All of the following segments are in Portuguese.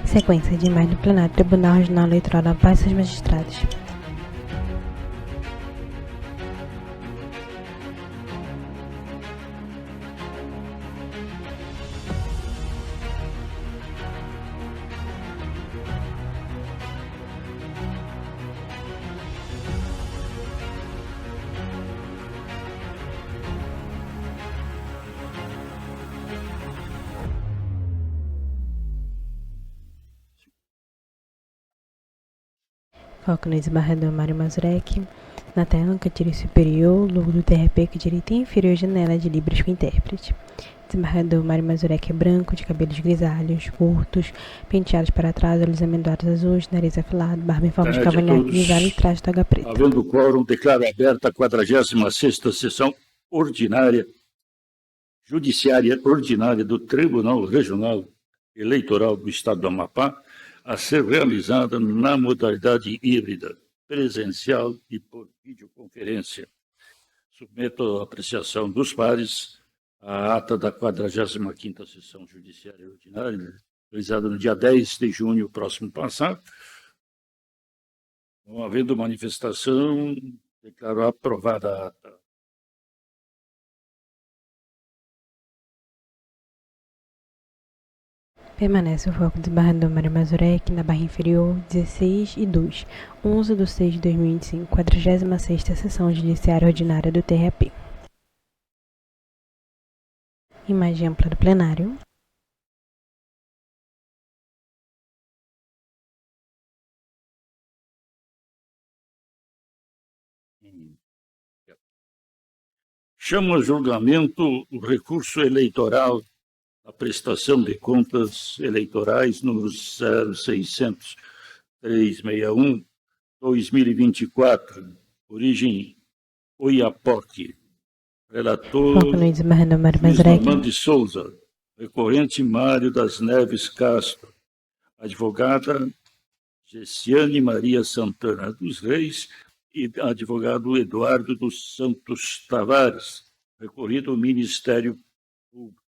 Sequência de imagem do plenário do Tribunal Regional Eleitoral da Paz e seus magistrados. Foco no desembargador Mário Mazurek. Na tela, cantilho superior, logo do TRP, direita e inferior, janela de Libras com intérprete. Desembargador Mário Mazurek é branco, de cabelos grisalhos, curtos, penteados para trás, olhos amendoados azuis, nariz afilado, barba em forma de cavanhaque grisalho e traje toga preta. Havendo quórum, declaro aberta a 46ª sessão ordinária, judiciária ordinária do Tribunal Regional Eleitoral do Estado do Amapá, a ser realizada na modalidade híbrida, presencial e por videoconferência. Submeto à apreciação dos pares a ata da 45ª sessão judiciária ordinária, realizada no dia 10 de junho próximo passado. Não havendo manifestação, declaro aprovada a ata. Permanece o foco do desembargador Mário Mazurek na barra inferior 16 e 2, 11 de 6 de 2025, 46ª sessão judiciária ordinária do TRAP. Imagem ampla do plenário. Chamo a julgamento o recurso eleitoral a prestação de contas eleitorais número 060361-2024, origem Oiapoque. Relator Luiz Normando de Souza, recorrente Mário das Neves Castro, advogada Gessiane Maria Santana dos Reis e advogado Eduardo dos Santos Tavares, recorrido ao Ministério Público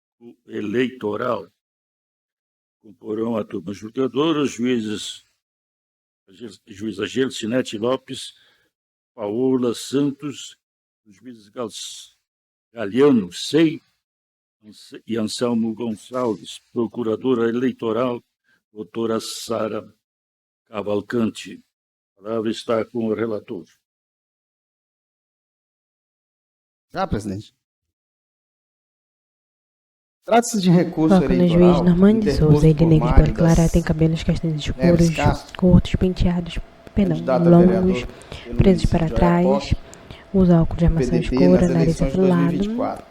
Eleitoral. Comporão a turma julgadora, juíza Gelsinete Lopes, Paola Santos, os juízes Galiano Sei e Anselmo Gonçalves, procuradora eleitoral, doutora Sara Cavalcante. A palavra está com o relator. Já, presidente. Trata-se de recurso foco eleitoral. No juiz Normando de Souza, ele negro de pele clara, tem cabelos castanhos escuros, curtos, penteados, longos, presos para trás, usa óculos de armação escura, nariz afilado,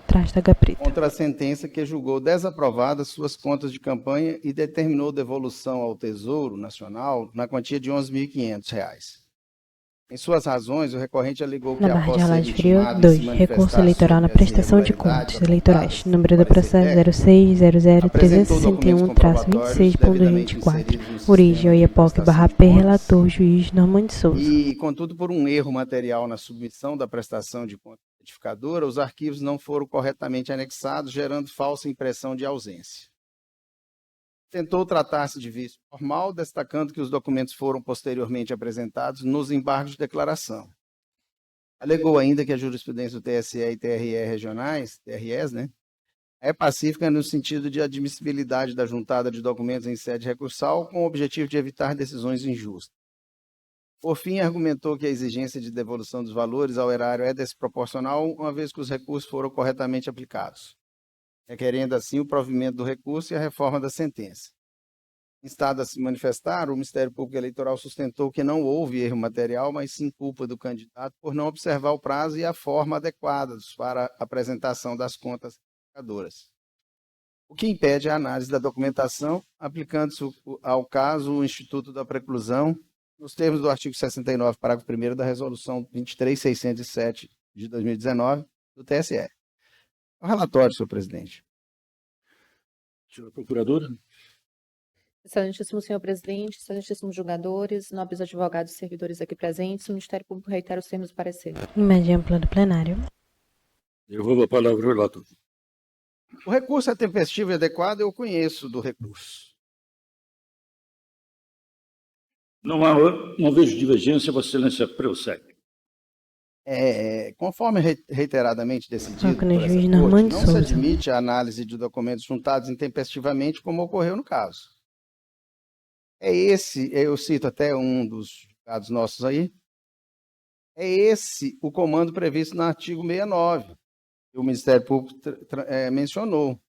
traje toga preta. Contra a sentença que julgou desaprovadas suas contas de campanha e determinou devolução ao Tesouro Nacional na quantia de R$ 11.500. Em suas razões, o recorrente alegou que após ser inferior 2, recurso eleitoral na prestação de contas eleitorais, número do processo 0600-361-26.24, origem Oiapoque /P, relator juiz Normando de Souza. E, contudo, por um erro material na submissão da prestação de conta identificadora, os arquivos não foram corretamente anexados, gerando falsa impressão de ausência. Tentou tratar-se de vício formal, destacando que os documentos foram posteriormente apresentados nos embargos de declaração. Alegou ainda que a jurisprudência do TSE e TRE regionais, TREs, é pacífica no sentido de admissibilidade da juntada de documentos em sede recursal, com o objetivo de evitar decisões injustas. Por fim, argumentou que a exigência de devolução dos valores ao erário é desproporcional, uma vez que os recursos foram corretamente aplicados, requerendo assim o provimento do recurso e a reforma da sentença. Instado a se manifestar, o Ministério Público Eleitoral sustentou que não houve erro material, mas sim culpa do candidato por não observar o prazo e a forma adequadas para a apresentação das contas verificadoras, o que impede a análise da documentação, aplicando-se ao caso o Instituto da Preclusão, nos termos do artigo 69, parágrafo 1º da Resolução 23.607 de 2019 do TSE. O relatório, senhor presidente. Senhora procuradora. Excelentíssimo senhor presidente, excelentíssimos julgadores, nobres advogados e servidores aqui presentes, o Ministério Público reitera os termos do parecer. Imagem ampla do plenário. Devolvo a palavra ao relator. O recurso é tempestivo e adequado, eu conheço do recurso. Não vejo divergência, Vossa Excelência prossegue. Conforme reiteradamente decidido Toca no por essa juiz Corte, Normando não se Souza. admite a análise de documentos juntados intempestivamente, como ocorreu no caso. Eu cito até um dos dados nossos aí, é esse o comando previsto no artigo 69, que o Ministério Público mencionou.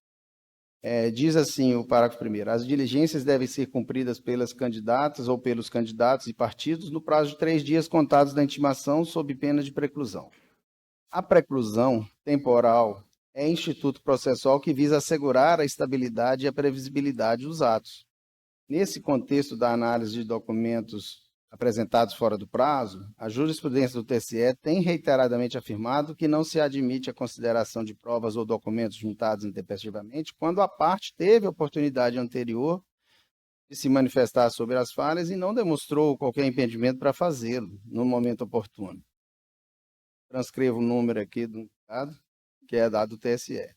Diz assim o parágrafo 1º: as diligências devem ser cumpridas pelas candidatas ou pelos candidatos e partidos no prazo de 3 dias contados da intimação, sob pena de preclusão. A preclusão temporal é instituto processual que visa assegurar a estabilidade e a previsibilidade dos atos. Nesse contexto da análise de documentos apresentados fora do prazo, a jurisprudência do TSE tem reiteradamente afirmado que não se admite a consideração de provas ou documentos juntados intempestivamente quando a parte teve oportunidade anterior de se manifestar sobre as falhas e não demonstrou qualquer impedimento para fazê-lo no momento oportuno. Transcrevo o número aqui do dado, que é dado do TSE.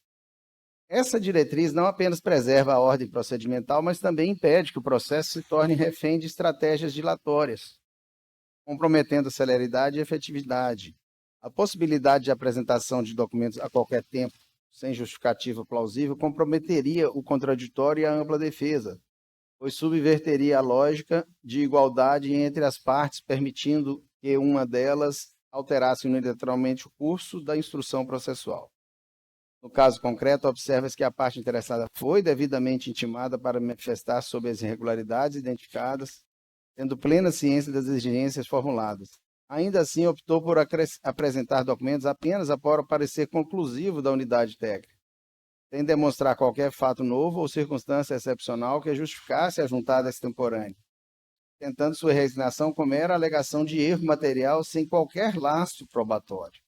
Essa diretriz não apenas preserva a ordem procedimental, mas também impede que o processo se torne refém de estratégias dilatórias, comprometendo a celeridade e efetividade. A possibilidade de apresentação de documentos a qualquer tempo, sem justificativa plausível, comprometeria o contraditório e a ampla defesa, pois subverteria a lógica de igualdade entre as partes, permitindo que uma delas alterasse unilateralmente o curso da instrução processual. No caso concreto, observa-se que a parte interessada foi devidamente intimada para manifestar sobre as irregularidades identificadas, tendo plena ciência das exigências formuladas. Ainda assim, optou por apresentar documentos apenas após o parecer conclusivo da unidade técnica, sem demonstrar qualquer fato novo ou circunstância excepcional que justificasse a juntada extemporânea, tentando sua resignação com mera alegação de erro material sem qualquer lastro probatório.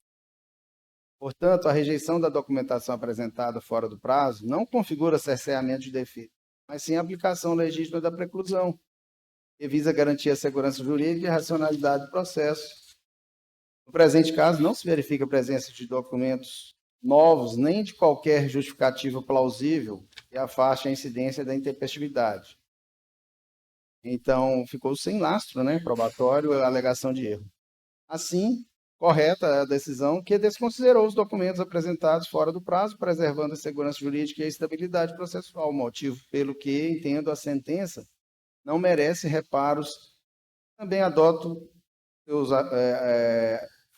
Portanto, a rejeição da documentação apresentada fora do prazo não configura cerceamento de defeito, mas sim aplicação legítima da preclusão, que visa garantir a segurança jurídica e a racionalidade do processo. No presente caso, não se verifica a presença de documentos novos, nem de qualquer justificativa plausível que afaste a incidência da intempestividade. Então, ficou sem lastro, probatório, a alegação de erro. Assim, correta a decisão que desconsiderou os documentos apresentados fora do prazo, preservando a segurança jurídica e a estabilidade processual, motivo pelo que, entendo, a sentença não merece reparos. Também adoto seus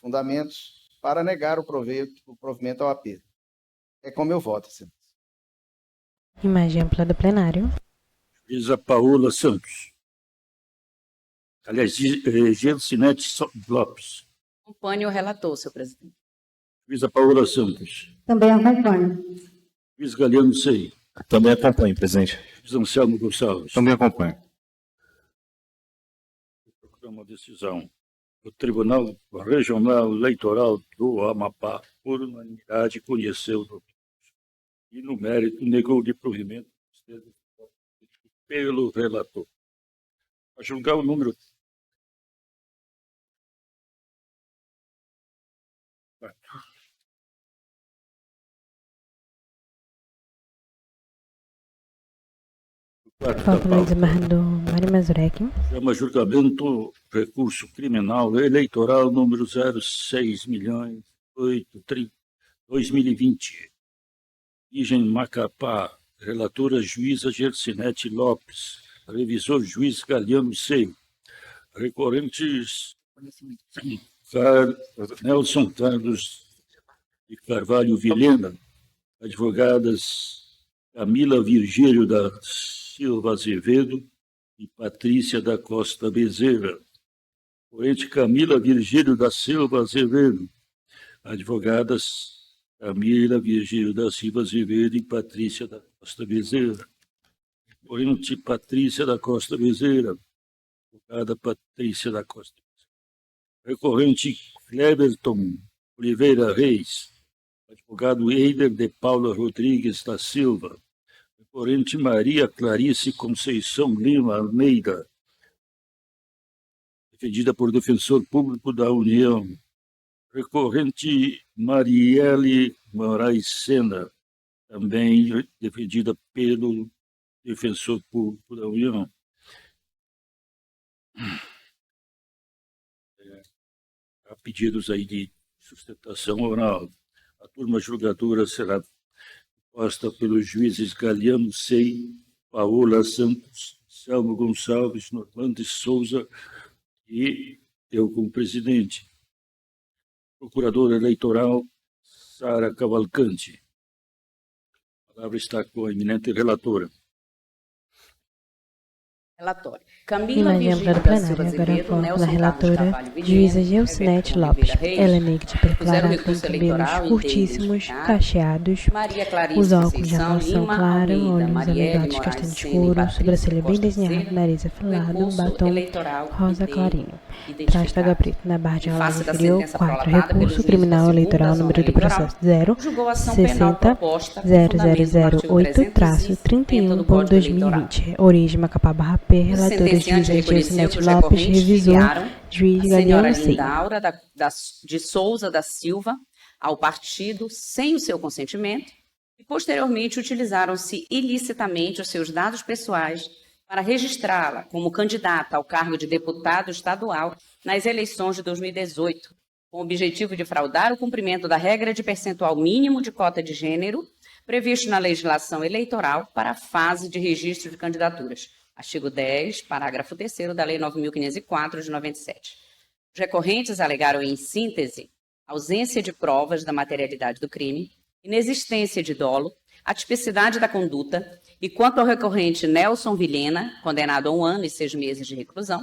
fundamentos para negar o provimento ao apelo. É como eu voto, Excelência. Imagem ampla do plenário. Juíza Paola Santos. Aliás, Gelsinete Lopes. Acompanhe o relator, senhor presidente. Juíza Paola Santos. Também acompanho. Juiz Galiano Sei. Também acompanho, presidente. Juiz Anselmo Gonçalves. Também acompanho. Proclamo a decisão do Tribunal Regional Eleitoral do Amapá, por unanimidade, conheceu e, no mérito, negou de provimento pelo relator. A julgar o número 4. Foco no desembargador Mário Mazurek. Chama julgamento recurso criminal eleitoral número 06.008.2020. Origem Macapá. Relatora juíza Gelsinete Lopes. Revisor juiz Galiano Sei. Recorrentes Nelson Carlos de Carvalho Vilhena. Advogadas Camila Virgílio da Silva Azevedo e Patrícia da Costa Bezerra. Corrente Camila Virgílio da Silva Azevedo. Advogadas Camila Virgílio da Silva Azevedo e Patrícia da Costa Bezerra. Corrente Patrícia da Costa Bezerra. Advogada Patrícia da Costa Bezerra. Recorrente Cleberton Oliveira Reis. Advogado Eider de Paula Rodrigues da Silva. Recorrente Maria Clarice Conceição Lima Almeida, defendida por defensor público da União. Recorrente Marielle Moraes Sena, também defendida pelo defensor público da União. pedidos aí de sustentação oral. A turma julgadora será composta pelos juízes Galiano Sei, Paola Santos, Selmo Gonçalves, Normando Souza e eu como presidente. Procuradora Eleitoral, Sara Cavalcante. A palavra está com a eminente relatora. Relatório. Camila Imagem Virgínia ampla do da Silva plenário, agora Azevedo, foco da Nelson Carlos relatora, Carvalho Vilhena, juíza Geucinete Everton Lopes. Oliveira Reis, Ela negue de puseram perclarar com recurso cabelos eleitoral curtíssimos, identificado. cacheados, Maria Clarice os óculos de Conceição armação Lima clara, Almeida, olhos Marielle alegados Moraes castanho Sena e escuro, Patrícia sobrancelha bem Costa desenhada, Bezerra, nariz afilado, recurso batom eleitoral rosa clarinho. Traste identificado. H na barra de Em enrolagem face da inferior, sentença 4. prolatada pelo Recurso juízo criminal da eleitoral segunda número do zona processo 0, julgou a ação penal 60 proposta com fundamento no artigo 0008-31 do Código Eleitoral. 2020. Origem Macapá barra P, O relatora sentenciante juíza reconheceu Geucinete que os Lopes, recorrentes revisor, filiaram juiz a senhora Galiano Sei. Linda Aura de Souza da Silva ao partido sem o seu consentimento e, posteriormente, utilizaram-se ilicitamente os seus dados pessoais para registrá-la como candidata ao cargo de deputado estadual nas eleições de 2018, com o objetivo de fraudar o cumprimento da regra de percentual mínimo de cota de gênero previsto na legislação eleitoral para a fase de registro de candidaturas. Artigo 10, parágrafo 3º da Lei 9.504 de 97. Os recorrentes alegaram, em síntese, ausência de provas da materialidade do crime, inexistência de dolo, a tipicidade da conduta e, quanto ao recorrente Nelson Vilhena, condenado a 1 ano e 6 meses de reclusão,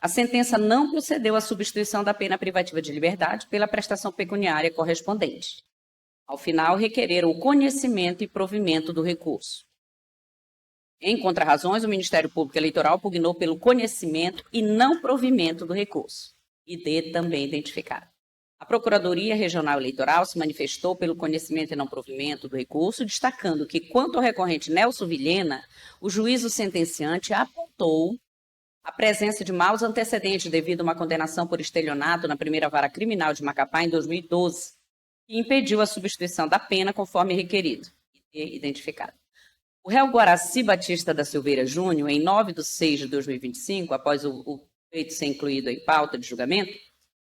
a sentença não procedeu à substituição da pena privativa de liberdade pela prestação pecuniária correspondente. Ao final, requereram o conhecimento e provimento do recurso. Em contrarrazões, o Ministério Público Eleitoral pugnou pelo conhecimento e não provimento do recurso, ID também identificado. A Procuradoria Regional Eleitoral se manifestou pelo conhecimento e não provimento do recurso, destacando que, quanto ao recorrente Nelson Vilhena, o juízo sentenciante apontou a presença de maus antecedentes devido a uma condenação por estelionato na primeira vara criminal de Macapá em 2012, que impediu a substituição da pena conforme requerido e identificado. O réu Guaraci Batista da Silveira Júnior, em 9/6/2025, após o feito ser incluído em pauta de julgamento,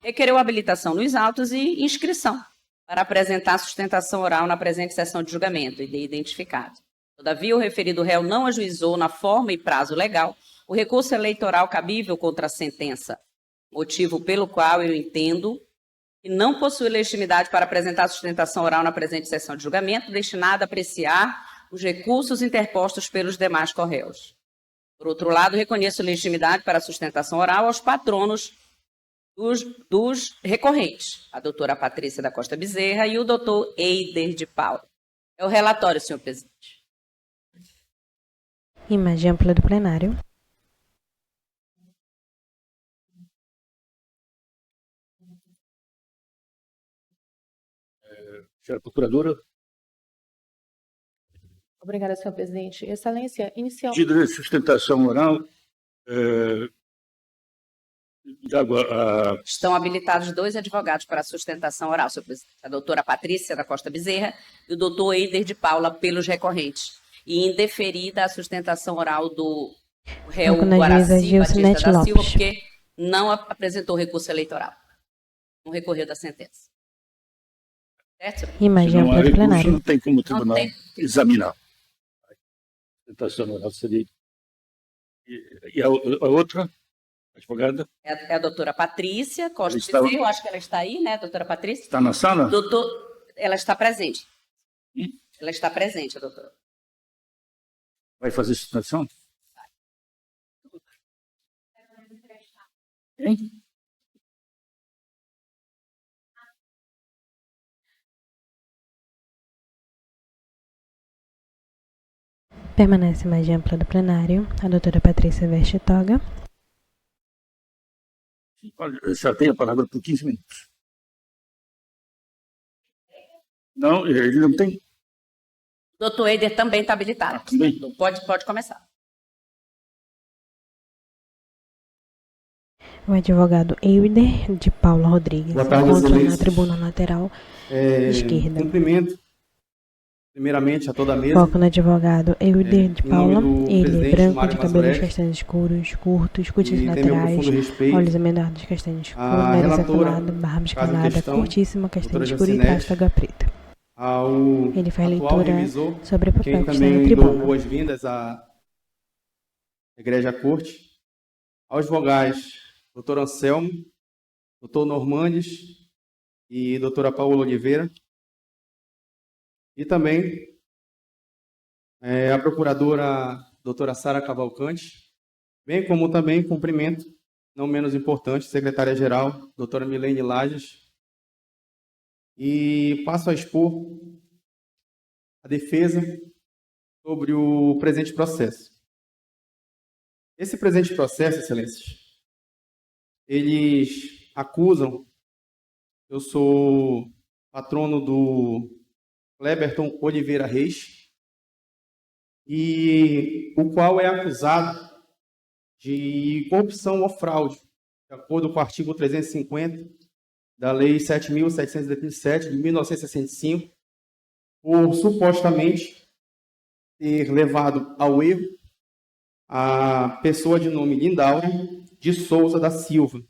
requereu habilitação nos autos e inscrição para apresentar sustentação oral na presente sessão de julgamento e identificado. Todavia, o referido réu não ajuizou na forma e prazo legal o recurso eleitoral cabível contra a sentença, motivo pelo qual eu entendo que não possui legitimidade para apresentar sustentação oral na presente sessão de julgamento, destinada a apreciar os recursos interpostos pelos demais corréus. Por outro lado, reconheço legitimidade para a sustentação oral aos patronos dos recorrentes, a doutora Patrícia da Costa Bezerra e o doutor Eider de Paula. É o relatório, senhor presidente. Imagem ampla do plenário. Senhora Procuradora, Obrigada, senhor presidente. Excelência, inicial. pedido de sustentação oral. Estão habilitados 2 advogados para a sustentação oral, senhor presidente. A doutora Patrícia da Costa Bezerra e o doutor Eider de Paula pelos recorrentes. E indeferida a sustentação oral do réu Guaraci Batista da Silva, porque não apresentou recurso eleitoral. Não recorreu da sentença. Certo? Imagem ampla do plenário. Não tem como o tribunal tem. examinar. A sustentação oral seria. E a outra? Advogada? É a doutora Patrícia Costa Ela Bezerra, eu acho que ela está aí, né, doutora Patrícia? Está na sala? Ela está presente. Ela está presente, a doutora. Vai fazer sustentação? Hein? Permanece imagem ampla do plenário. A doutora Patrícia veste toga. Já tem a palavra por 15 minutos. Não, ele não tem. O doutor Eider também está habilitado. Também? Pode começar. O advogado Eider de Paula Rodrigues Boa tarde, encontra na excelências. tribuna lateral esquerda. Cumprimento primeiramente a toda a mesa. Foco no advogado Euler de Em nome Paula. do Ele, presidente branco, Mário de cabelos Mazurek, castanhos escuros, curtos, cutis e tem meu laterais, profundo respeito, olhos amendoados castanhos escuros, a nariz relatora, afilado, barba caso em escalada, questão, curtíssima, castanho doutora escuro e Jacinete, trástega preta. ao Ele faz atual leitura revisor, sobre o quem papel que está na também dou tribuna. boas-vindas à Egrégia Corte, aos vogais, doutor Anselmo, doutor Normandes e doutora Paula Oliveira, e também a procuradora doutora Sara Cavalcante, bem como também cumprimento, não menos importante, secretária-geral, doutora Milene Lages, e passo a expor a defesa sobre o presente processo. Esse presente processo, excelências, eles acusam, eu sou patrono do Cleberton Oliveira Reis, e o qual é acusado de corrupção ou fraude, de acordo com o artigo 350 da Lei 7.787, de 1965, por supostamente ter levado ao erro a pessoa de nome Lindaura de Souza da Silva,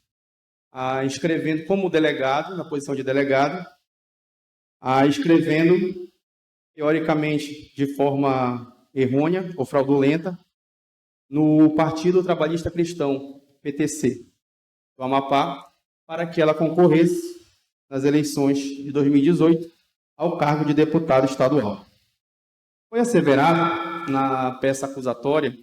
inscrevendo como delegado, na posição de delegado, escrevendo, teoricamente, de forma errônea ou fraudulenta, no Partido Trabalhista Cristão, PTC, do Amapá, para que ela concorresse nas eleições de 2018 ao cargo de deputado estadual. Foi asseverado na peça acusatória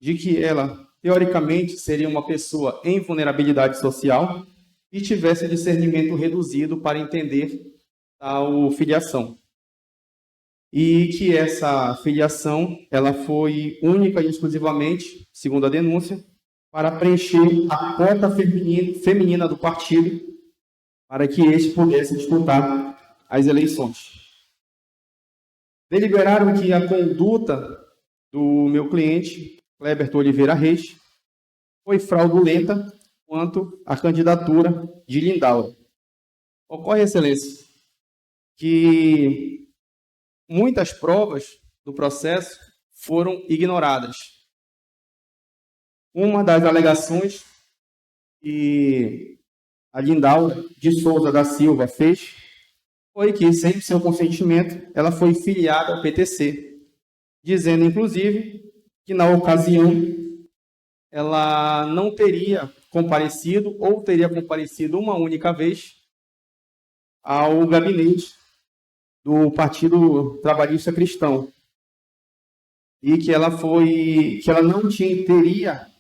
de que ela, teoricamente, seria uma pessoa em vulnerabilidade social e tivesse discernimento reduzido para entender tal filiação. E que essa filiação ela foi única e exclusivamente, segundo a denúncia, para preencher a cota feminina do partido para que este pudesse disputar as eleições. Deliberaram que a conduta do meu cliente, Cleberton Oliveira Reis, foi fraudulenta quanto à candidatura de Lindaura. Ocorre, excelência, que muitas provas do processo foram ignoradas. Uma das alegações que a Lindaura de Souza da Silva fez foi que, sem seu consentimento, ela foi filiada ao PTC, dizendo, inclusive, que na ocasião ela não teria comparecido ou teria comparecido uma única vez ao gabinete do Partido Trabalhista Cristão e que ela não teria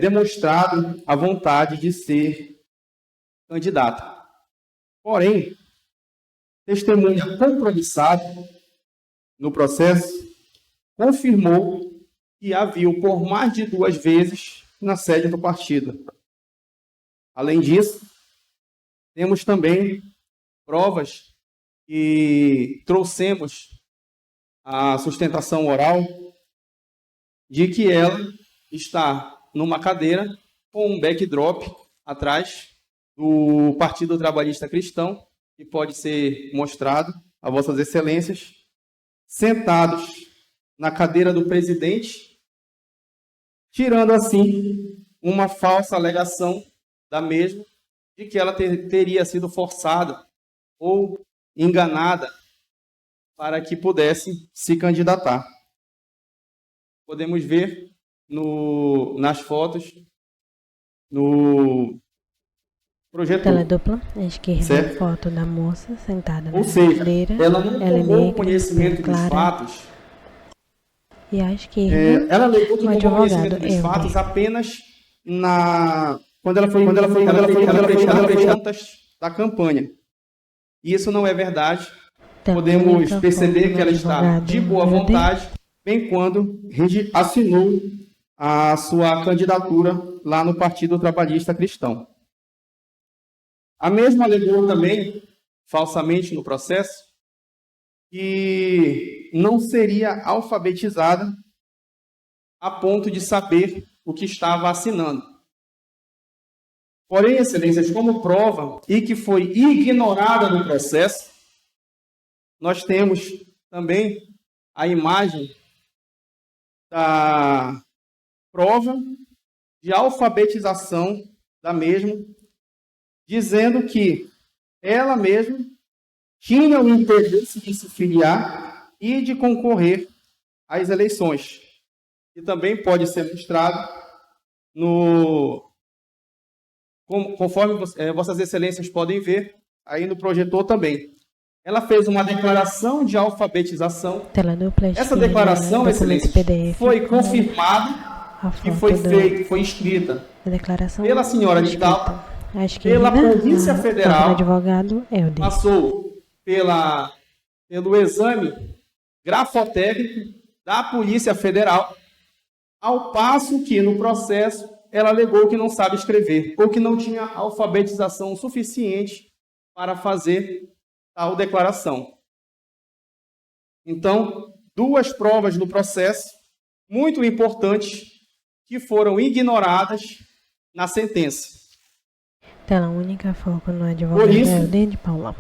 demonstrado a vontade de ser candidata. Porém, testemunha compromissada no processo confirmou que a viu por mais de 2 vezes na sede do partido. Além disso, temos também provas que trouxemos a sustentação oral de que ela está numa cadeira com um backdrop atrás do Partido Trabalhista Cristão, que pode ser mostrado a vossas excelências, sentados na cadeira do presidente, tirando assim uma falsa alegação da mesma de que ela teria sido forçada ou enganada para que pudesse se candidatar. Podemos ver nas fotos, no projetor. Tela dupla, à esquerda, certo? foto da moça sentada na Ou seja, cadeira. ela não tomou negra, conhecimento dos clara. fatos. E à esquerda, Ela alegou que o tomou conhecimento advogado dos fatos Euler. apenas quando ela prestar as contas da campanha. E isso não é verdade. Também Podemos foco perceber no que ela está advogado de boa Euler. vontade, bem quando assinou a sua candidatura lá no Partido Trabalhista Cristão. A mesma alegou também, falsamente no processo, que não seria alfabetizada a ponto de saber o que estava assinando. Porém, excelências, como prova e que foi ignorada no processo, nós temos também a imagem da prova de alfabetização da mesma, dizendo que ela mesma tinha o interesse de se filiar e de concorrer às eleições. E também pode ser mostrado conforme Vossas Excelências podem ver, aí no projetor também. Ela fez uma declaração de alfabetização. Tela dupla, Essa declaração, documentos Excelência, PDF, foi confirmada e foi escrita a declaração pela senhora de escrita Dalpa, à esquerda, pela Polícia a Federal, do advogado Helder. passou pelo exame grafotécnico da Polícia Federal, ao passo que no processo ela alegou que não sabe escrever ou que não tinha alfabetização suficiente para fazer tal declaração. Então, duas provas no processo muito importantes que foram ignoradas na sentença. Tela única, foco no advogado Por isso, Helder de Paula.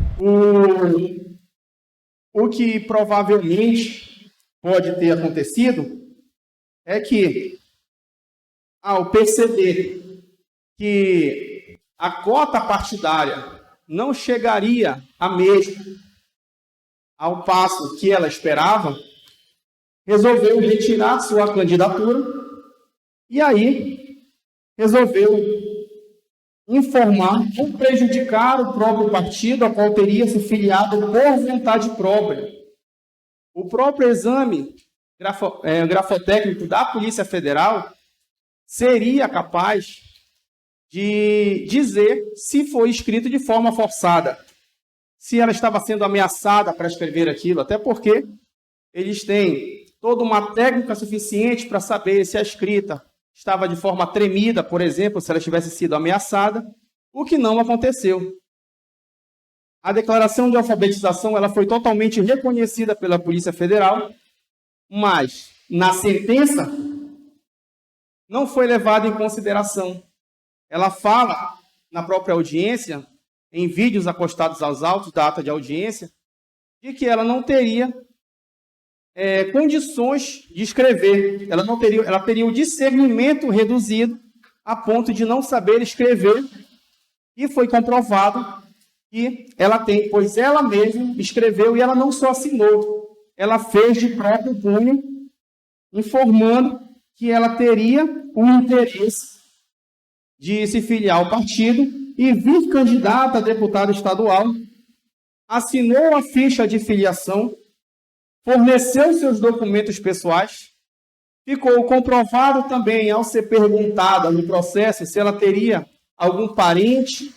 O que provavelmente pode ter acontecido é que, ao perceber que a cota partidária não chegaria a mesma ao passo que ela esperava, resolveu retirar sua candidatura e aí resolveu informar ou prejudicar o próprio partido a qual teria se filiado por vontade própria. O próprio exame grafotécnico da Polícia Federal seria capaz de dizer se foi escrito de forma forçada, se ela estava sendo ameaçada para escrever aquilo, até porque eles têm toda uma técnica suficiente para saber se a escrita estava de forma tremida, por exemplo, se ela tivesse sido ameaçada, o que não aconteceu. A declaração de alfabetização ela foi totalmente reconhecida pela Polícia Federal, mas na sentença não foi levada em consideração. Ela fala na própria audiência, em vídeos acostados aos autos da ata de audiência, de que ela não teria condições de escrever. Ela teria o discernimento reduzido a ponto de não saber escrever, e foi comprovado que ela tem, pois ela mesma escreveu e ela não só assinou, ela fez de próprio punho, informando que ela teria o interesse de se filiar ao partido e vir candidata a deputada estadual, assinou a ficha de filiação, forneceu seus documentos pessoais, ficou comprovado também, ao ser perguntada no processo se ela teria algum parente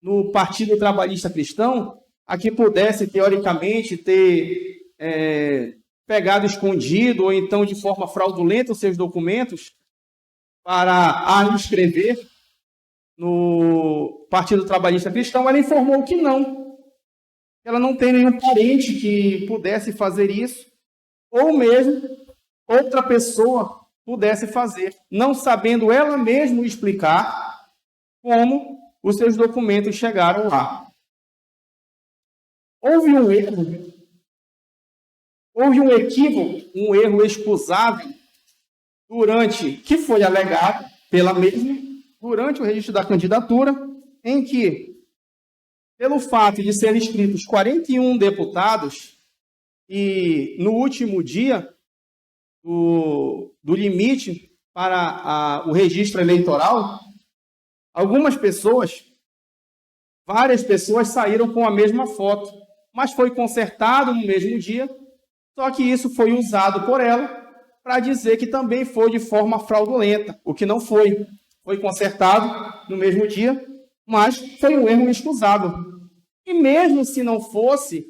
no Partido Trabalhista Cristão, a que pudesse, teoricamente, ter pegado escondido ou então de forma fraudulenta os seus documentos para a inscrever no Partido Trabalhista Cristão, ela informou que não. Ela não tem nenhum parente que pudesse fazer isso, ou mesmo outra pessoa pudesse fazer, não sabendo ela mesma explicar como os seus documentos chegaram lá. Houve um erro, houve um equívoco, um erro excusável, que foi alegado pela mesma, durante o registro da candidatura, em que, pelo fato de serem inscritos 41 deputados, e no último dia do limite para o registro eleitoral, várias pessoas saíram com a mesma foto, mas foi consertado no mesmo dia, só que isso foi usado por ela para dizer que também foi de forma fraudulenta, o que não foi. Foi consertado no mesmo dia, mas foi um erro excusável. E mesmo se não fosse,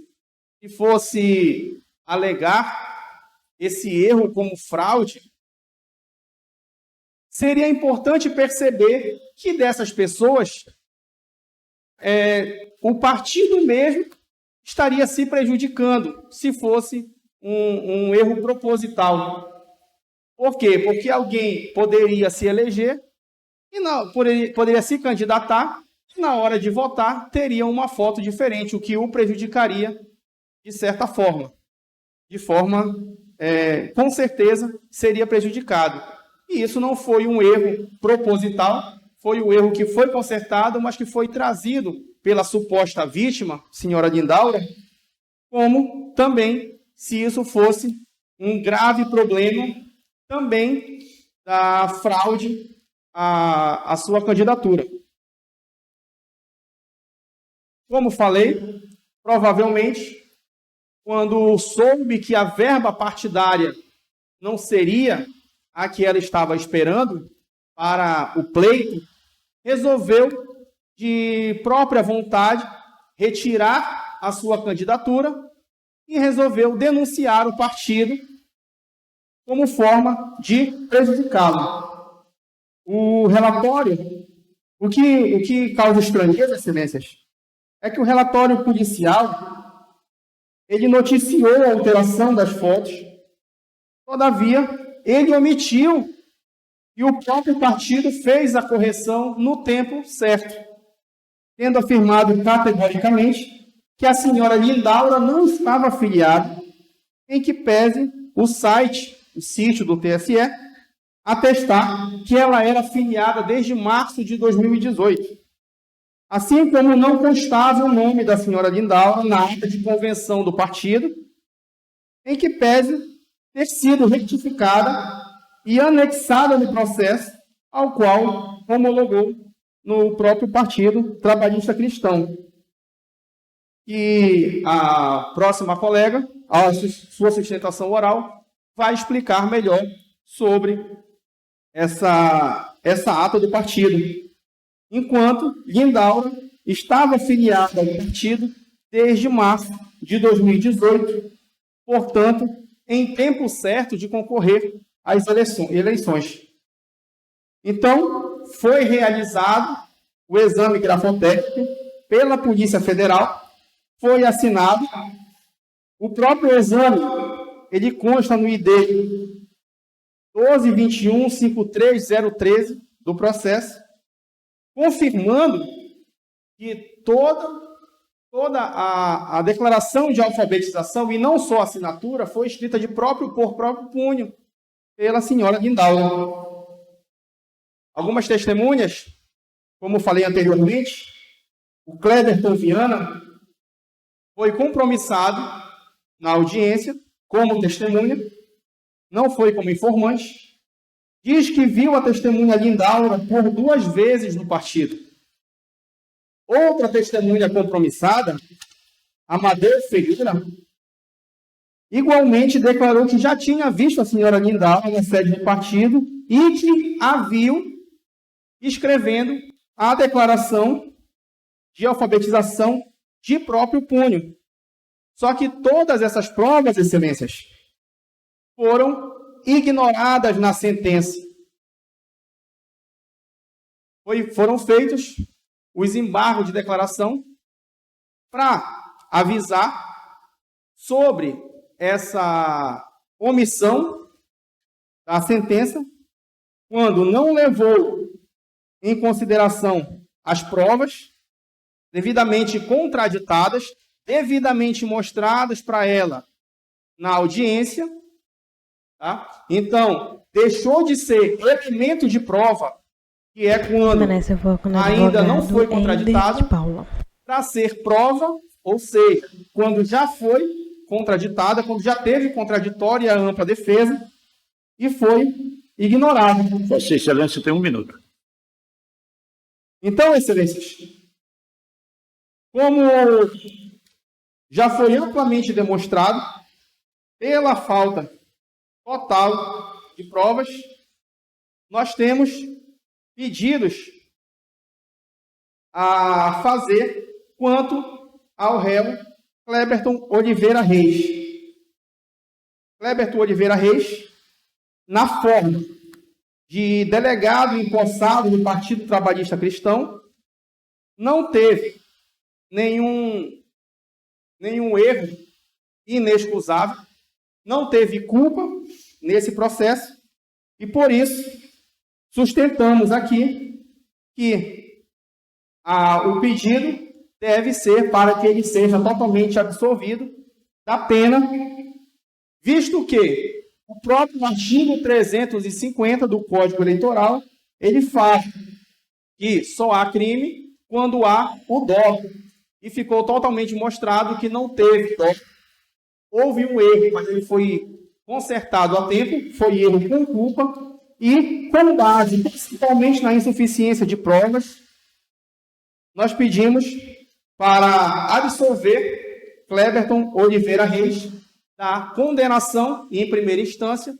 se fosse alegar esse erro como fraude, seria importante perceber que dessas pessoas, o partido mesmo estaria se prejudicando se fosse um erro proposital. Por quê? Porque alguém poderia se eleger e poderia se candidatar e na hora de votar teria uma foto diferente, o que o prejudicaria de certa forma. Com certeza, seria prejudicado. E isso não foi um erro proposital, foi um erro que foi consertado, mas que foi trazido pela suposta vítima, senhora Lindaura, como também se isso fosse um grave problema também da fraude à sua candidatura. Como falei, provavelmente, quando soube que a verba partidária não seria a que ela estava esperando para o pleito, resolveu, de própria vontade, retirar a sua candidatura e resolveu denunciar o partido como forma de prejudicá-lo. O relatório, o que causa estranheza, excelências, é que o relatório policial ele noticiou a alteração das fotos, todavia, ele omitiu e o próprio partido fez a correção no tempo certo, tendo afirmado categoricamente que a senhora Lindaura não estava afiliada, em que pese o sítio do TSE, atestar que ela era afiliada desde março de 2018. Assim como não constava o nome da senhora Lindaura na ata de convenção do partido, em que pese ter sido retificada e anexada no processo ao qual homologou no próprio Partido Trabalhista Cristão. E a próxima colega, a sua sustentação oral, vai explicar melhor sobre essa ata do partido. Enquanto Lindaura estava afiliada ao partido desde março de 2018, portanto, em tempo certo de concorrer às eleições. Então, foi realizado o exame grafotécnico pela Polícia Federal, foi assinado. O próprio exame, ele consta no ID 12.21.53.013 do processo, confirmando que toda a declaração de alfabetização, e não só a assinatura, foi escrita por próprio punho pela senhora Lindaura. Algumas testemunhas, como falei anteriormente, o Cleberton Viana foi compromissado na audiência como testemunha, não foi como informante. Diz que viu a testemunha Lindaura por 2 vezes no partido. Outra testemunha compromissada, Amadeu Ferreira, igualmente declarou que já tinha visto a senhora Lindaura na sede do partido e que a viu escrevendo a declaração de alfabetização de próprio punho. Só que todas essas provas, excelências, foram ignoradas na sentença. Foram feitos os embargos de declaração para avisar sobre essa omissão da sentença, quando não levou em consideração as provas devidamente contraditadas, devidamente mostradas para ela na audiência. Tá? Então, deixou de ser elemento de prova, que é quando ainda não foi contraditado, para ser prova, ou seja, quando já foi contraditada, quando já teve contraditória e ampla defesa, e foi ignorado. Vossa Excelência tem 1 minuto. Então, excelências, como já foi amplamente demonstrado, pela falta total de provas, nós temos pedidos a fazer quanto ao réu Cleberton Oliveira Reis. Cleberton Oliveira Reis, na forma de delegado empossado do Partido Trabalhista Cristão, não teve nenhum erro inexcusável, não teve culpa nesse processo, e por isso sustentamos aqui que o pedido deve ser para que ele seja totalmente absolvido da pena, visto que o próprio artigo 350 do Código Eleitoral, ele fala que só há crime quando há o dolo. E ficou totalmente mostrado que não teve dolo. Houve um erro, mas ele foi consertado a tempo, foi erro com culpa, e com base principalmente na insuficiência de provas, nós pedimos para absolver Cleberton Oliveira Reis da condenação em primeira instância,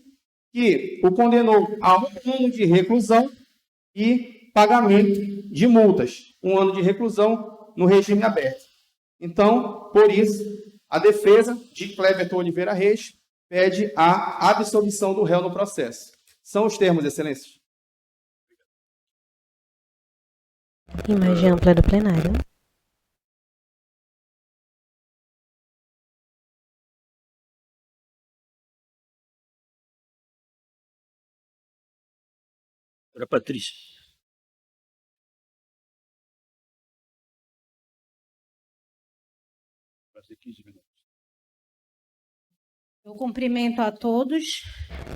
que o condenou a 1 ano de reclusão e pagamento de multas, 1 ano de reclusão no regime aberto. Então, por isso, a defesa de Cleberton Oliveira Reis pede a absolvição do réu no processo. São os termos, excelência. Imagem ampla do plenário. Doutora Patrícia. Fazer 15 minutos. Eu cumprimento a todos.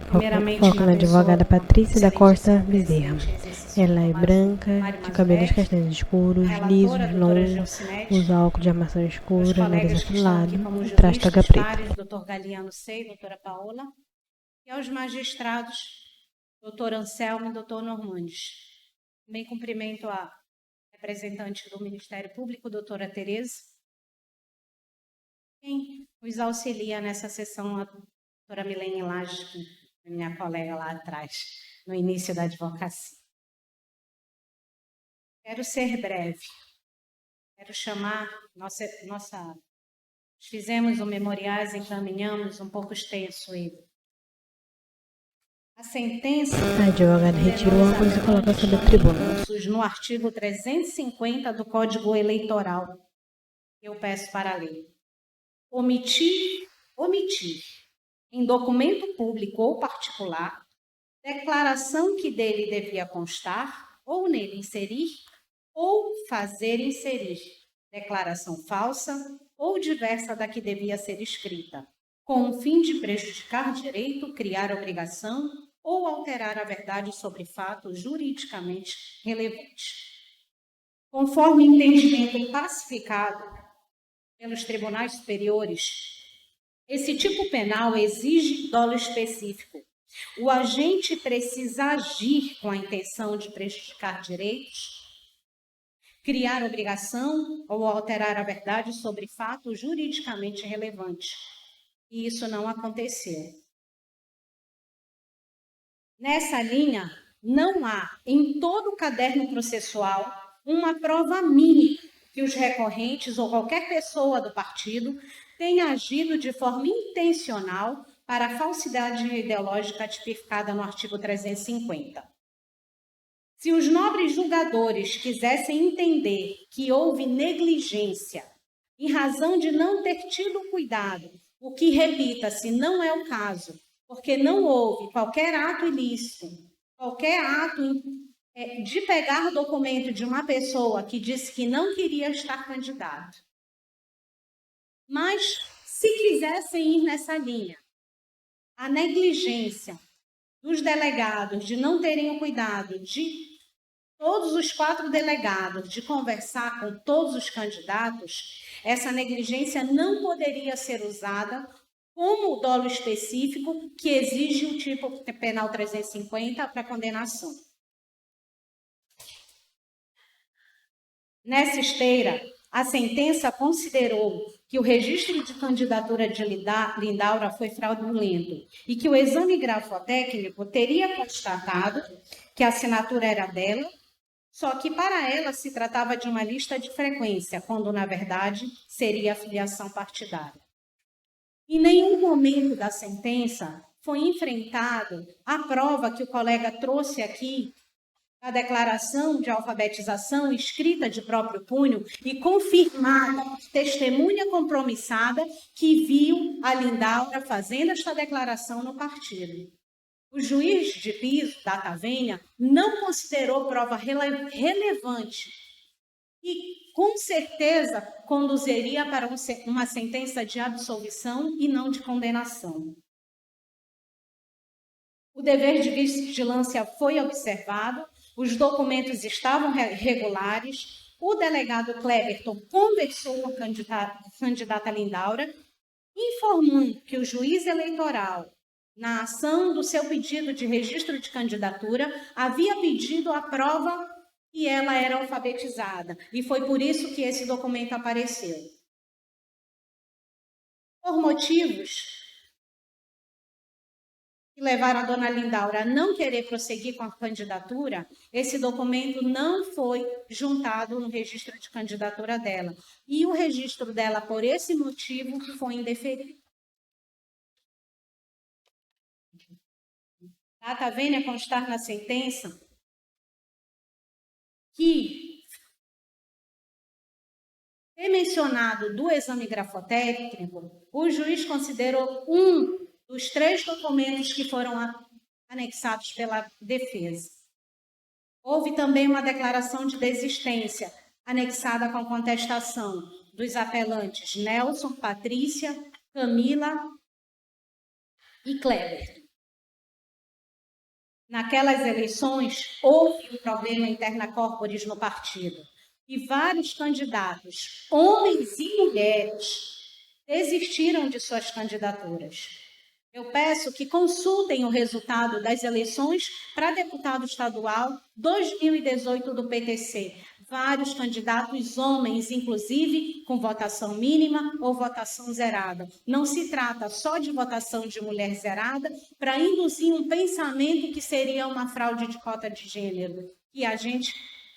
Primeiramente, Foco na advogada Patrícia da Costa excelente Bezerra. presidente, Ela é branca, Mário de cabelos Mazurek, castanhos escuros, relatora, lisos, doutora longos, Geucinete, usa óculos de armação meus escura, nariz colegas que estão aqui afilado como e traz toga juristas, preta. pares, doutor Galiano Sei, doutora Paola, e aos magistrados, doutor Anselmo e doutor Normandes. Também cumprimento a representante do Ministério Público, doutora Tereza. Quem nos auxilia nessa sessão, a doutora Milene Lages, que é minha colega lá atrás, no início da advocacia. Quero ser breve. Quero chamar nós fizemos o memoriais, encaminhamos um pouco extenso ele. A sentença... A advogada retira o óculos e coloca sobre a tribuna. No artigo 350 do Código Eleitoral, eu peço para ler. Omitir, em documento público ou particular, declaração que dele devia constar, ou nele inserir, ou fazer inserir, declaração falsa ou diversa da que devia ser escrita, com o fim de prejudicar direito, criar obrigação ou alterar a verdade sobre fato juridicamente relevante. Conforme entendimento pacificado pelos tribunais superiores, esse tipo penal exige dolo específico. O agente precisa agir com a intenção de prejudicar direitos, criar obrigação ou alterar a verdade sobre fato juridicamente relevante. E isso não aconteceu. Nessa linha, não há, em todo o caderno processual, uma prova mínima que os recorrentes ou qualquer pessoa do partido tenha agido de forma intencional para a falsidade ideológica tipificada no artigo 350. Se os nobres julgadores quisessem entender que houve negligência em razão de não ter tido cuidado, o que, repita-se, não é o caso, porque não houve qualquer ato ilícito, qualquer ato de pegar documento de uma pessoa que disse que não queria estar candidato. Mas, se quisessem ir nessa linha, a negligência dos delegados de não terem o cuidado de todos os 4 delegados de conversar com todos os candidatos, essa negligência não poderia ser usada como dolo específico que exige o tipo penal 350 para condenação. Nessa esteira, a sentença considerou que o registro de candidatura de Lindaura foi fraudulento e que o exame grafotécnico teria constatado que a assinatura era dela, só que para ela se tratava de uma lista de frequência, quando na verdade seria a filiação partidária. Em nenhum momento da sentença foi enfrentado a prova que o colega trouxe aqui, a declaração de alfabetização escrita de próprio punho e confirmada por testemunha compromissada que viu a Lindaura fazendo esta declaração no partido. O juiz de piso da Tavenha não considerou prova relevante e, com certeza, conduziria para uma sentença de absolvição e não de condenação. O dever de vigilância foi observado, os documentos estavam regulares, o delegado Cleberton conversou com a candidata Lindaura, informando que o juiz eleitoral, na ação do seu pedido de registro de candidatura, havia pedido a prova que ela era alfabetizada, e foi por isso que esse documento apareceu. Por motivos que levaram a dona Lindaura a não querer prosseguir com a candidatura, esse documento não foi juntado no registro de candidatura dela. E o registro dela, por esse motivo, foi indeferido. Data vem a constar na sentença que é mencionado do exame grafotécnico, o juiz considerou um dos 3 documentos que foram anexados pela defesa. Houve também uma declaração de desistência, anexada com contestação dos apelantes Nelson, Patrícia, Camila e Kleber. Naquelas eleições, houve um problema interna corporis no partido e vários candidatos, homens e mulheres, desistiram de suas candidaturas. Eu peço que consultem o resultado das eleições para deputado estadual 2018 do PTC. Vários candidatos homens, inclusive, com votação mínima ou votação zerada. Não se trata só de votação de mulher zerada para induzir um pensamento que seria uma fraude de cota de gênero. E a gente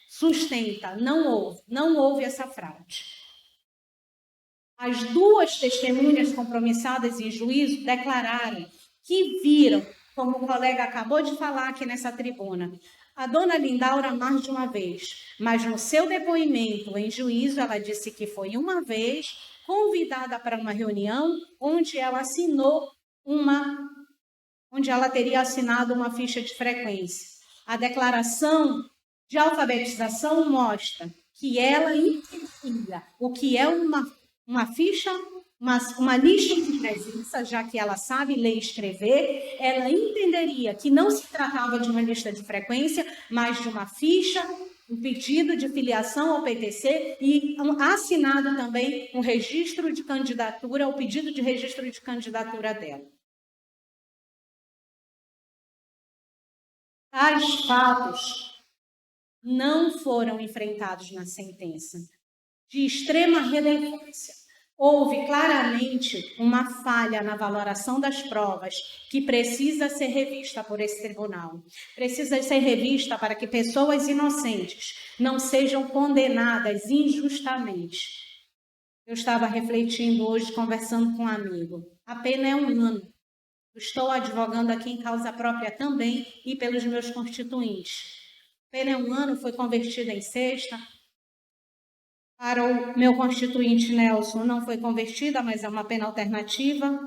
sustenta, não houve essa fraude. As 2 testemunhas compromissadas em juízo declararam que viram, como o colega acabou de falar aqui nessa tribuna, a dona Lindaura mais de uma vez, mas no seu depoimento em juízo ela disse que foi uma vez convidada para uma reunião onde ela teria assinado uma ficha de frequência. A declaração de alfabetização mostra que ela entendia o que é uma ficha, uma lista de presença, já que ela sabe ler e escrever, ela entenderia que não se tratava de uma lista de frequência, mas de uma ficha, um pedido de filiação ao PTC e assinado também um registro de candidatura, o pedido de registro de candidatura dela. Tais fatos não foram enfrentados na sentença. De extrema relevância. Houve claramente uma falha na valoração das provas que precisa ser revista por esse tribunal. Precisa ser revista para que pessoas inocentes não sejam condenadas injustamente. Eu estava refletindo hoje, conversando com um amigo. A pena é 1 ano. Estou advogando aqui em causa própria também e pelos meus constituintes. A pena é 1 ano, foi convertida em 6ª. Para o meu constituinte Nelson, não foi convertida, mas é uma pena alternativa.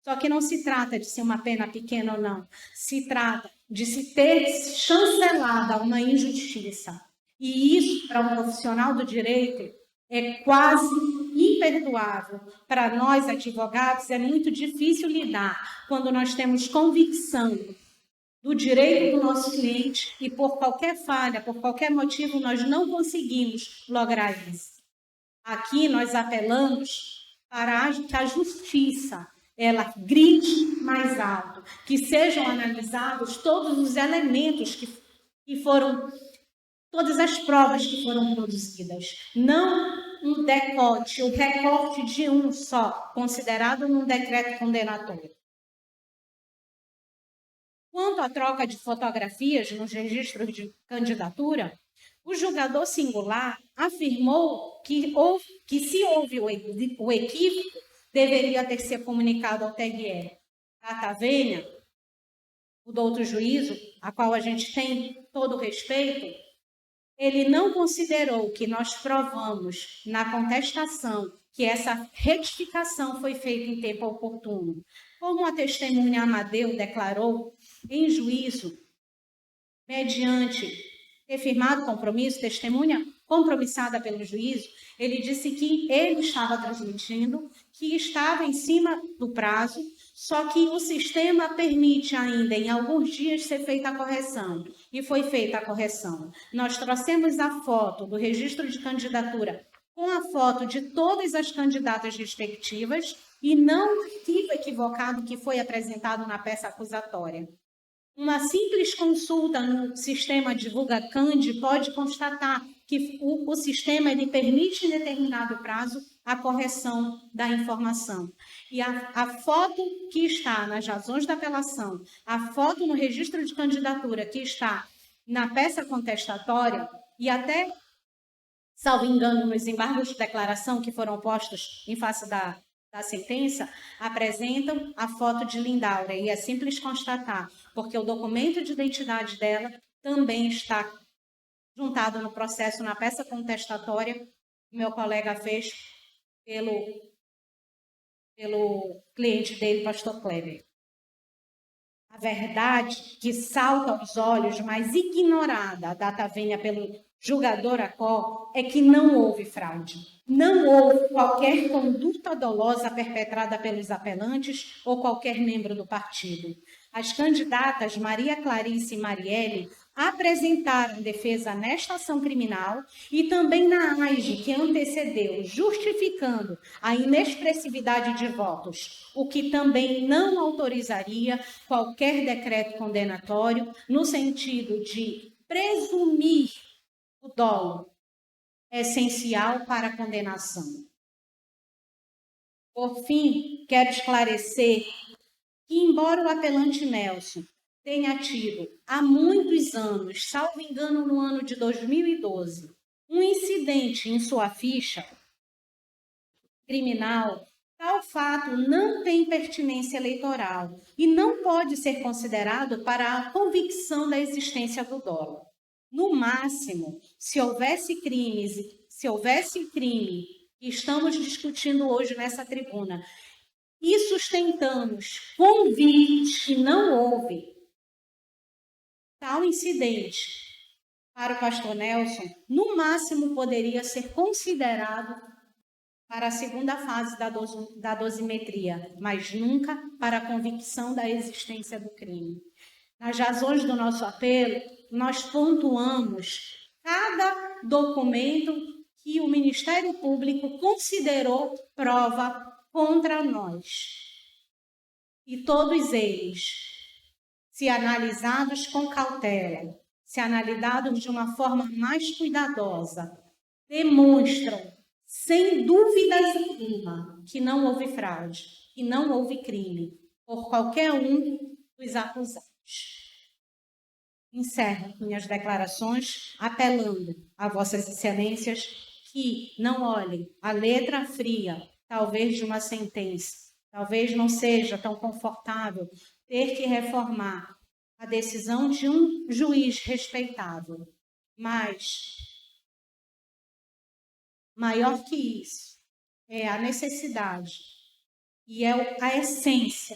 Só que não se trata de ser uma pena pequena ou não. Se trata de se ter chancelada uma injustiça. E isso, para um profissional do direito, é quase imperdoável. Para nós, advogados, é muito difícil lidar quando nós temos convicção do direito do nosso cliente e por qualquer falha, por qualquer motivo, nós não conseguimos lograr isso. Aqui nós apelamos para que a justiça ela grite mais alto, que sejam analisados todos os elementos que foram, todas as provas que foram produzidas. Não um decote, o recorte de um só, considerado num decreto condenatório. Quanto à troca de fotografias nos registros de candidatura, o julgador singular afirmou que se houve o equívoco, deveria ter sido comunicado ao TRE. Data venha, o do outro juízo, a qual a gente tem todo o respeito, ele não considerou que nós provamos na contestação que essa retificação foi feita em tempo oportuno. Como a testemunha Amadeu declarou em juízo, mediante ter firmado compromisso, testemunha compromissada pelo juízo, ele disse que ele estava transmitindo, que estava em cima do prazo, só que o sistema permite ainda, em alguns dias, ser feita a correção. E foi feita a correção. Nós trouxemos a foto do registro de candidatura com a foto de todas as candidatas respectivas e não o arquivo equivocado que foi apresentado na peça acusatória. Uma simples consulta no sistema Divulga-Cand pode constatar que o sistema ele permite em determinado prazo a correção da informação. E a foto que está nas razões da apelação, a foto no registro de candidatura que está na peça contestatória e até, salvo engano, nos embargos de declaração que foram postos em face da sentença, apresentam a foto de Lindaura. E é simples constatar, porque o documento de identidade dela também está juntado no processo, na peça contestatória, que meu colega fez pelo cliente dele, pastor Kleber. A verdade que salta aos olhos, mas ignorada, a data vênia pelo julgador ACO, é que não houve fraude. Não houve qualquer conduta dolosa perpetrada pelos apelantes ou qualquer membro do partido. As candidatas Maria Clarice e Marielle apresentaram defesa nesta ação criminal e também na AIGE, que antecedeu, justificando a inexpressividade de votos, o que também não autorizaria qualquer decreto condenatório no sentido de presumir o dolo essencial para a condenação. Por fim, quero esclarecer que, embora o apelante Nelson tenha tido há muitos anos, salvo engano no ano de 2012, um incidente em sua ficha criminal, tal fato não tem pertinência eleitoral e não pode ser considerado para a convicção da existência do dolo. No máximo, se houvesse crime que estamos discutindo hoje nessa tribuna e sustentamos convictos que não houve tal incidente para o pastor Nelson, no máximo poderia ser considerado para a segunda fase da dosimetria, mas nunca para a convicção da existência do crime. Nas razões do nosso apelo, nós pontuamos cada documento que o Ministério Público considerou prova contra nós. E todos eles, se analisados com cautela, se analisados de uma forma mais cuidadosa, demonstram, sem dúvidas nenhuma, que não houve fraude, que não houve crime por qualquer um dos acusados. Encerro minhas declarações apelando a vossas excelências que não olhem a letra fria, talvez de uma sentença, talvez não seja tão confortável ter que reformar a decisão de um juiz respeitável, mas maior que isso é a necessidade e é a essência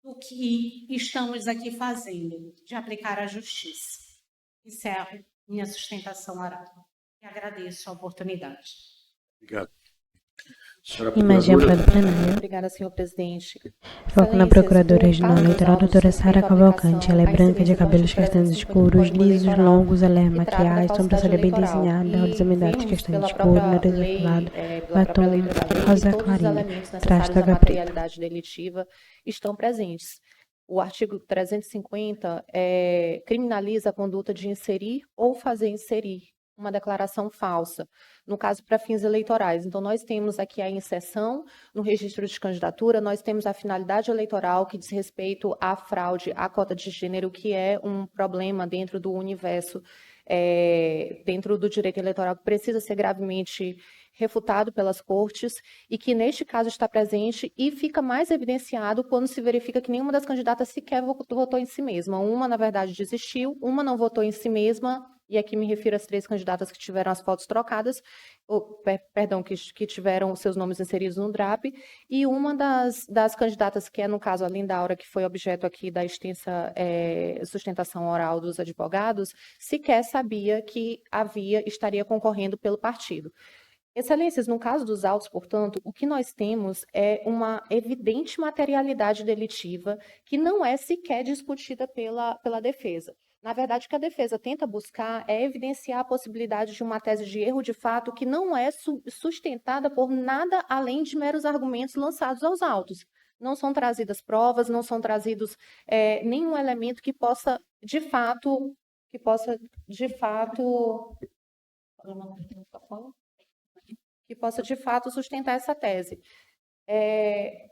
do que estamos aqui fazendo, de aplicar a justiça. Encerro minha sustentação oral e agradeço a oportunidade. Obrigado. Imagem para o plenário. Obrigada, senhor presidente. Foco na Procuradora Regional Eleitoral, doutora Sara Cavalcante. Ela é branca, de cabelos castanhos escuros, lisos, longos, ela é maquiagem, sobrancelha bem desenhada, olhos amendados castanhos escuros, nariz afilado, batom rosa clarinho, traje toga preta. Realidade delitiva estão presentes. O artigo 350 criminaliza a conduta de inserir ou fazer inserir uma declaração falsa, no caso para fins eleitorais. Então, nós temos aqui a inserção no registro de candidatura, nós temos a finalidade eleitoral que diz respeito à fraude, à cota de gênero, que é um problema dentro do universo, dentro do direito eleitoral, que precisa ser gravemente refutado pelas cortes e que, neste caso, está presente e fica mais evidenciado quando se verifica que nenhuma das candidatas sequer votou em si mesma. Uma, na verdade, desistiu, uma não votou em si mesma e aqui me refiro às 3 candidatas que tiveram as fotos trocadas, que tiveram os seus nomes inseridos no DRAP, e uma das candidatas, que é, no caso, a Lindaura, que foi objeto aqui da extensa sustentação oral dos advogados, sequer sabia que estaria concorrendo pelo partido. Excelências, no caso dos autos, portanto, o que nós temos é uma evidente materialidade delitiva que não é sequer discutida pela defesa. Na verdade, o que a defesa tenta buscar é evidenciar a possibilidade de uma tese de erro de fato que não é sustentada por nada além de meros argumentos lançados aos autos. Não são trazidas provas, não são trazidos nenhum elemento que possa, de fato, sustentar essa tese.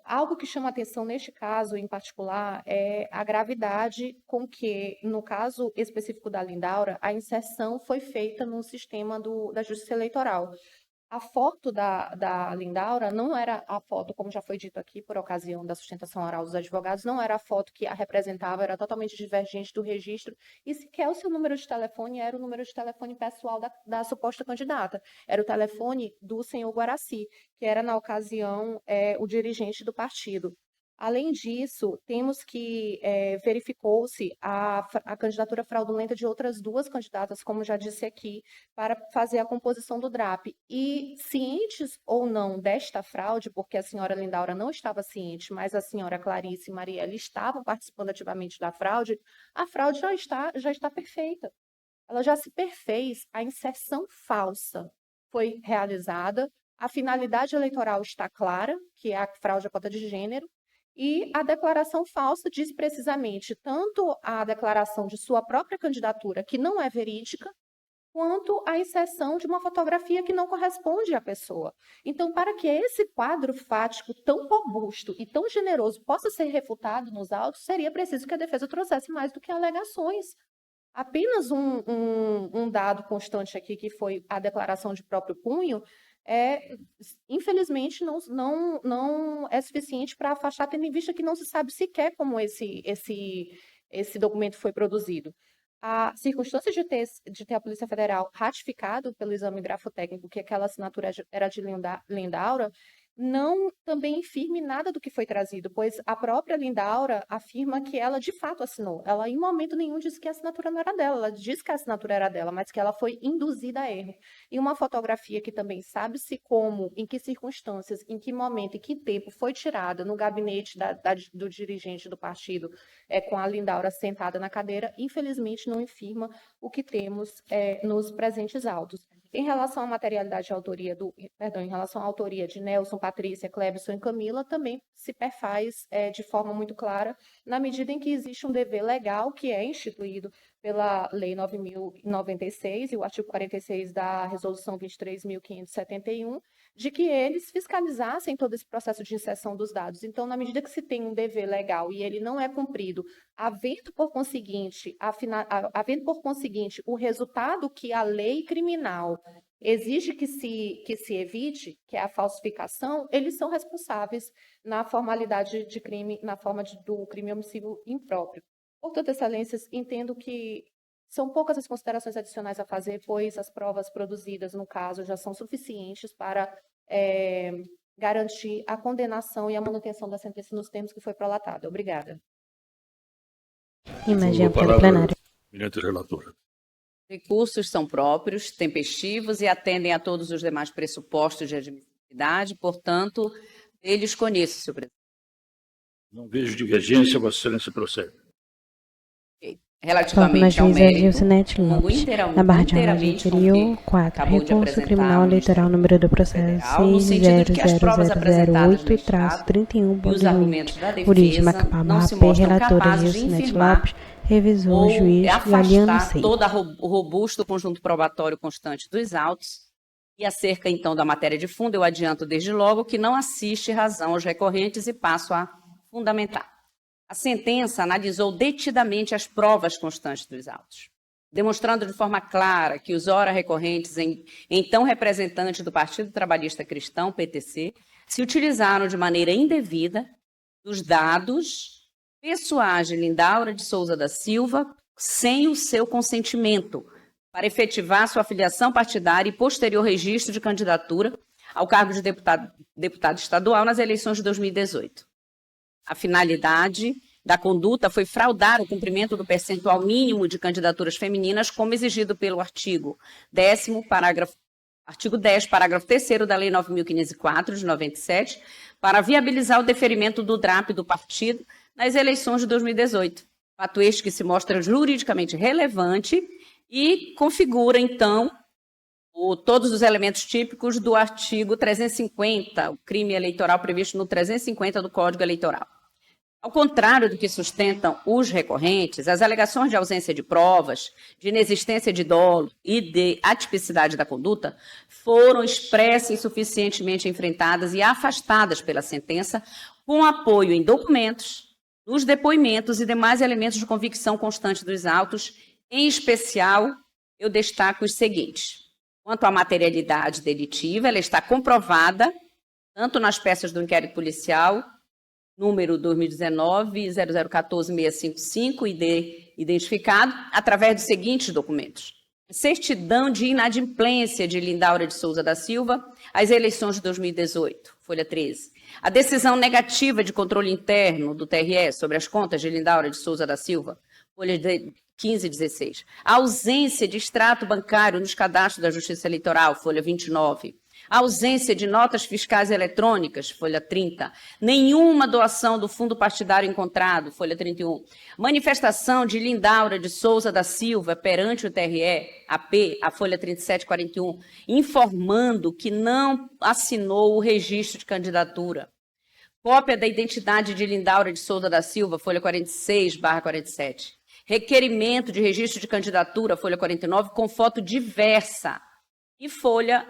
Algo que chama atenção neste caso, em particular, é a gravidade com que, no caso específico da Lindaura, a inserção foi feita no sistema da Justiça Eleitoral. A foto da Lindaura não era a foto, como já foi dito aqui, por ocasião da sustentação oral dos advogados, não era a foto que a representava, era totalmente divergente do registro, e sequer o seu número de telefone era o número de telefone pessoal da suposta candidata. Era o telefone do senhor Guaraci, que era, na ocasião, o dirigente do partido. Além disso, temos que verificou-se a candidatura fraudulenta de outras 2 candidatas, como já disse aqui, para fazer a composição do DRAP. E cientes ou não desta fraude, porque a senhora Lindaura não estava ciente, mas a senhora Clarice e Marielle estavam participando ativamente da fraude, a fraude já está perfeita. Ela já se perfez, a inserção falsa foi realizada, a finalidade eleitoral está clara, que é a fraude à cota de gênero, e a declaração falsa diz precisamente tanto a declaração de sua própria candidatura, que não é verídica, quanto a inserção de uma fotografia que não corresponde à pessoa. Então, para que esse quadro fático tão robusto e tão generoso possa ser refutado nos autos, seria preciso que a defesa trouxesse mais do que alegações. Apenas um dado constante aqui, que foi a declaração de próprio punho, infelizmente não é suficiente para afastar, tendo em vista que não se sabe sequer como esse documento foi produzido. A circunstância de ter a Polícia Federal ratificado pelo exame grafotécnico que aquela assinatura era de Lindaura, não também infirme nada do que foi trazido, pois a própria Lindaura afirma que ela de fato assinou. Ela em momento nenhum disse que a assinatura não era dela, ela disse que a assinatura era dela, mas que ela foi induzida a erro. E uma fotografia que também sabe-se como, em que circunstâncias, em que momento, em que tempo foi tirada no gabinete do dirigente do partido, com a Lindaura sentada na cadeira, infelizmente não infirma o que temos nos presentes autos. Em relação à materialidade de autoria em relação à autoria de Nelson, Patrícia, Clebson e Camila, também se perfaz de forma muito clara, na medida em que existe um dever legal que é instituído pela Lei 9.096 e o artigo 46 da Resolução 23.571, de que eles fiscalizassem todo esse processo de inserção dos dados. Então, na medida que se tem um dever legal e ele não é cumprido, havendo por conseguinte o resultado que a lei criminal exige que se evite, que é a falsificação, eles são responsáveis na formalidade de crime, na forma do crime omissivo impróprio. Portanto, excelências, entendo que são poucas as considerações adicionais a fazer, pois as provas produzidas, no caso, já são suficientes para garantir a condenação e a manutenção da sentença nos termos que foi prolatada. Obrigada. Imagem para o plenário. Eminente relatora. Recursos são próprios, tempestivos e atendem a todos os demais pressupostos de admissibilidade, portanto, eles conheço, senhor presidente. Não vejo divergência, Vossa Excelência procede. Relativamente ao mérito, na barra de aula anterior, 4. Recurso criminal eleitoral número do processo 6.00008-31.1. Origem Macapá, P. Relatora Gilcinete Lopes. Revisor, juiz Galiano C. Todo o robusto conjunto probatório constante dos autos. E acerca, então, da matéria de fundo, eu adianto desde logo que não assiste razão aos recorrentes e passo a fundamentar. A sentença analisou detidamente as provas constantes dos autos, demonstrando de forma clara que os ora recorrentes, então representantes do Partido Trabalhista Cristão, PTC, se utilizaram de maneira indevida dos dados pessoais de Lindaura de Souza da Silva sem o seu consentimento, para efetivar sua filiação partidária e posterior registro de candidatura ao cargo de deputado estadual nas eleições de 2018. A finalidade da conduta foi fraudar o cumprimento do percentual mínimo de candidaturas femininas, como exigido pelo artigo 10, parágrafo 3º da Lei 9.504, de 97, para viabilizar o deferimento do DRAP do partido nas eleições de 2018. Fato este que se mostra juridicamente relevante e configura, então, todos os elementos típicos do artigo 350, o crime eleitoral previsto no 350 do Código Eleitoral. Ao contrário do que sustentam os recorrentes, as alegações de ausência de provas, de inexistência de dolo e de atipicidade da conduta foram expressas e suficientemente enfrentadas e afastadas pela sentença, com apoio em documentos, nos depoimentos e demais elementos de convicção constante dos autos. Em especial, eu destaco os seguintes. Quanto à materialidade delitiva, ela está comprovada tanto nas peças do inquérito policial, número 2019-0014-655, ID identificado, através dos seguintes documentos. Certidão de inadimplência de Lindaura de Souza da Silva às eleições de 2018, folha 13. A decisão negativa de controle interno do TRE sobre as contas de Lindaura de Souza da Silva, folha 15 e 16. A ausência de extrato bancário nos cadastros da Justiça Eleitoral, folha 29. A ausência de notas fiscais eletrônicas, folha 30. Nenhuma doação do fundo partidário encontrado, folha 31. Manifestação de Lindaura de Souza da Silva perante o TRE, AP, a folha 37 e 41, informando que não assinou o registro de candidatura. Cópia da identidade de Lindaura de Souza da Silva, folha 46/47. Requerimento de registro de candidatura, folha 49, com foto diversa. E folha,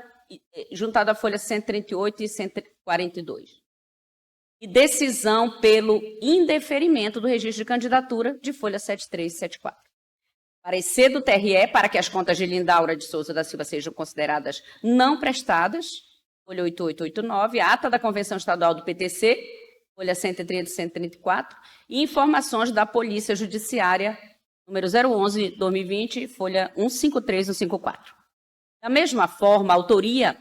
juntado à folha 138 e 142. E decisão pelo indeferimento do registro de candidatura, de folha 73 e 74. Parecer do TRE para que as contas de Lindaura de Souza da Silva sejam consideradas não prestadas, folha 8889, ata da Convenção Estadual do PTC, folha 130 e 134, e informações da Polícia Judiciária, número 011-2020, folha 153 e 154. Da mesma forma, a autoria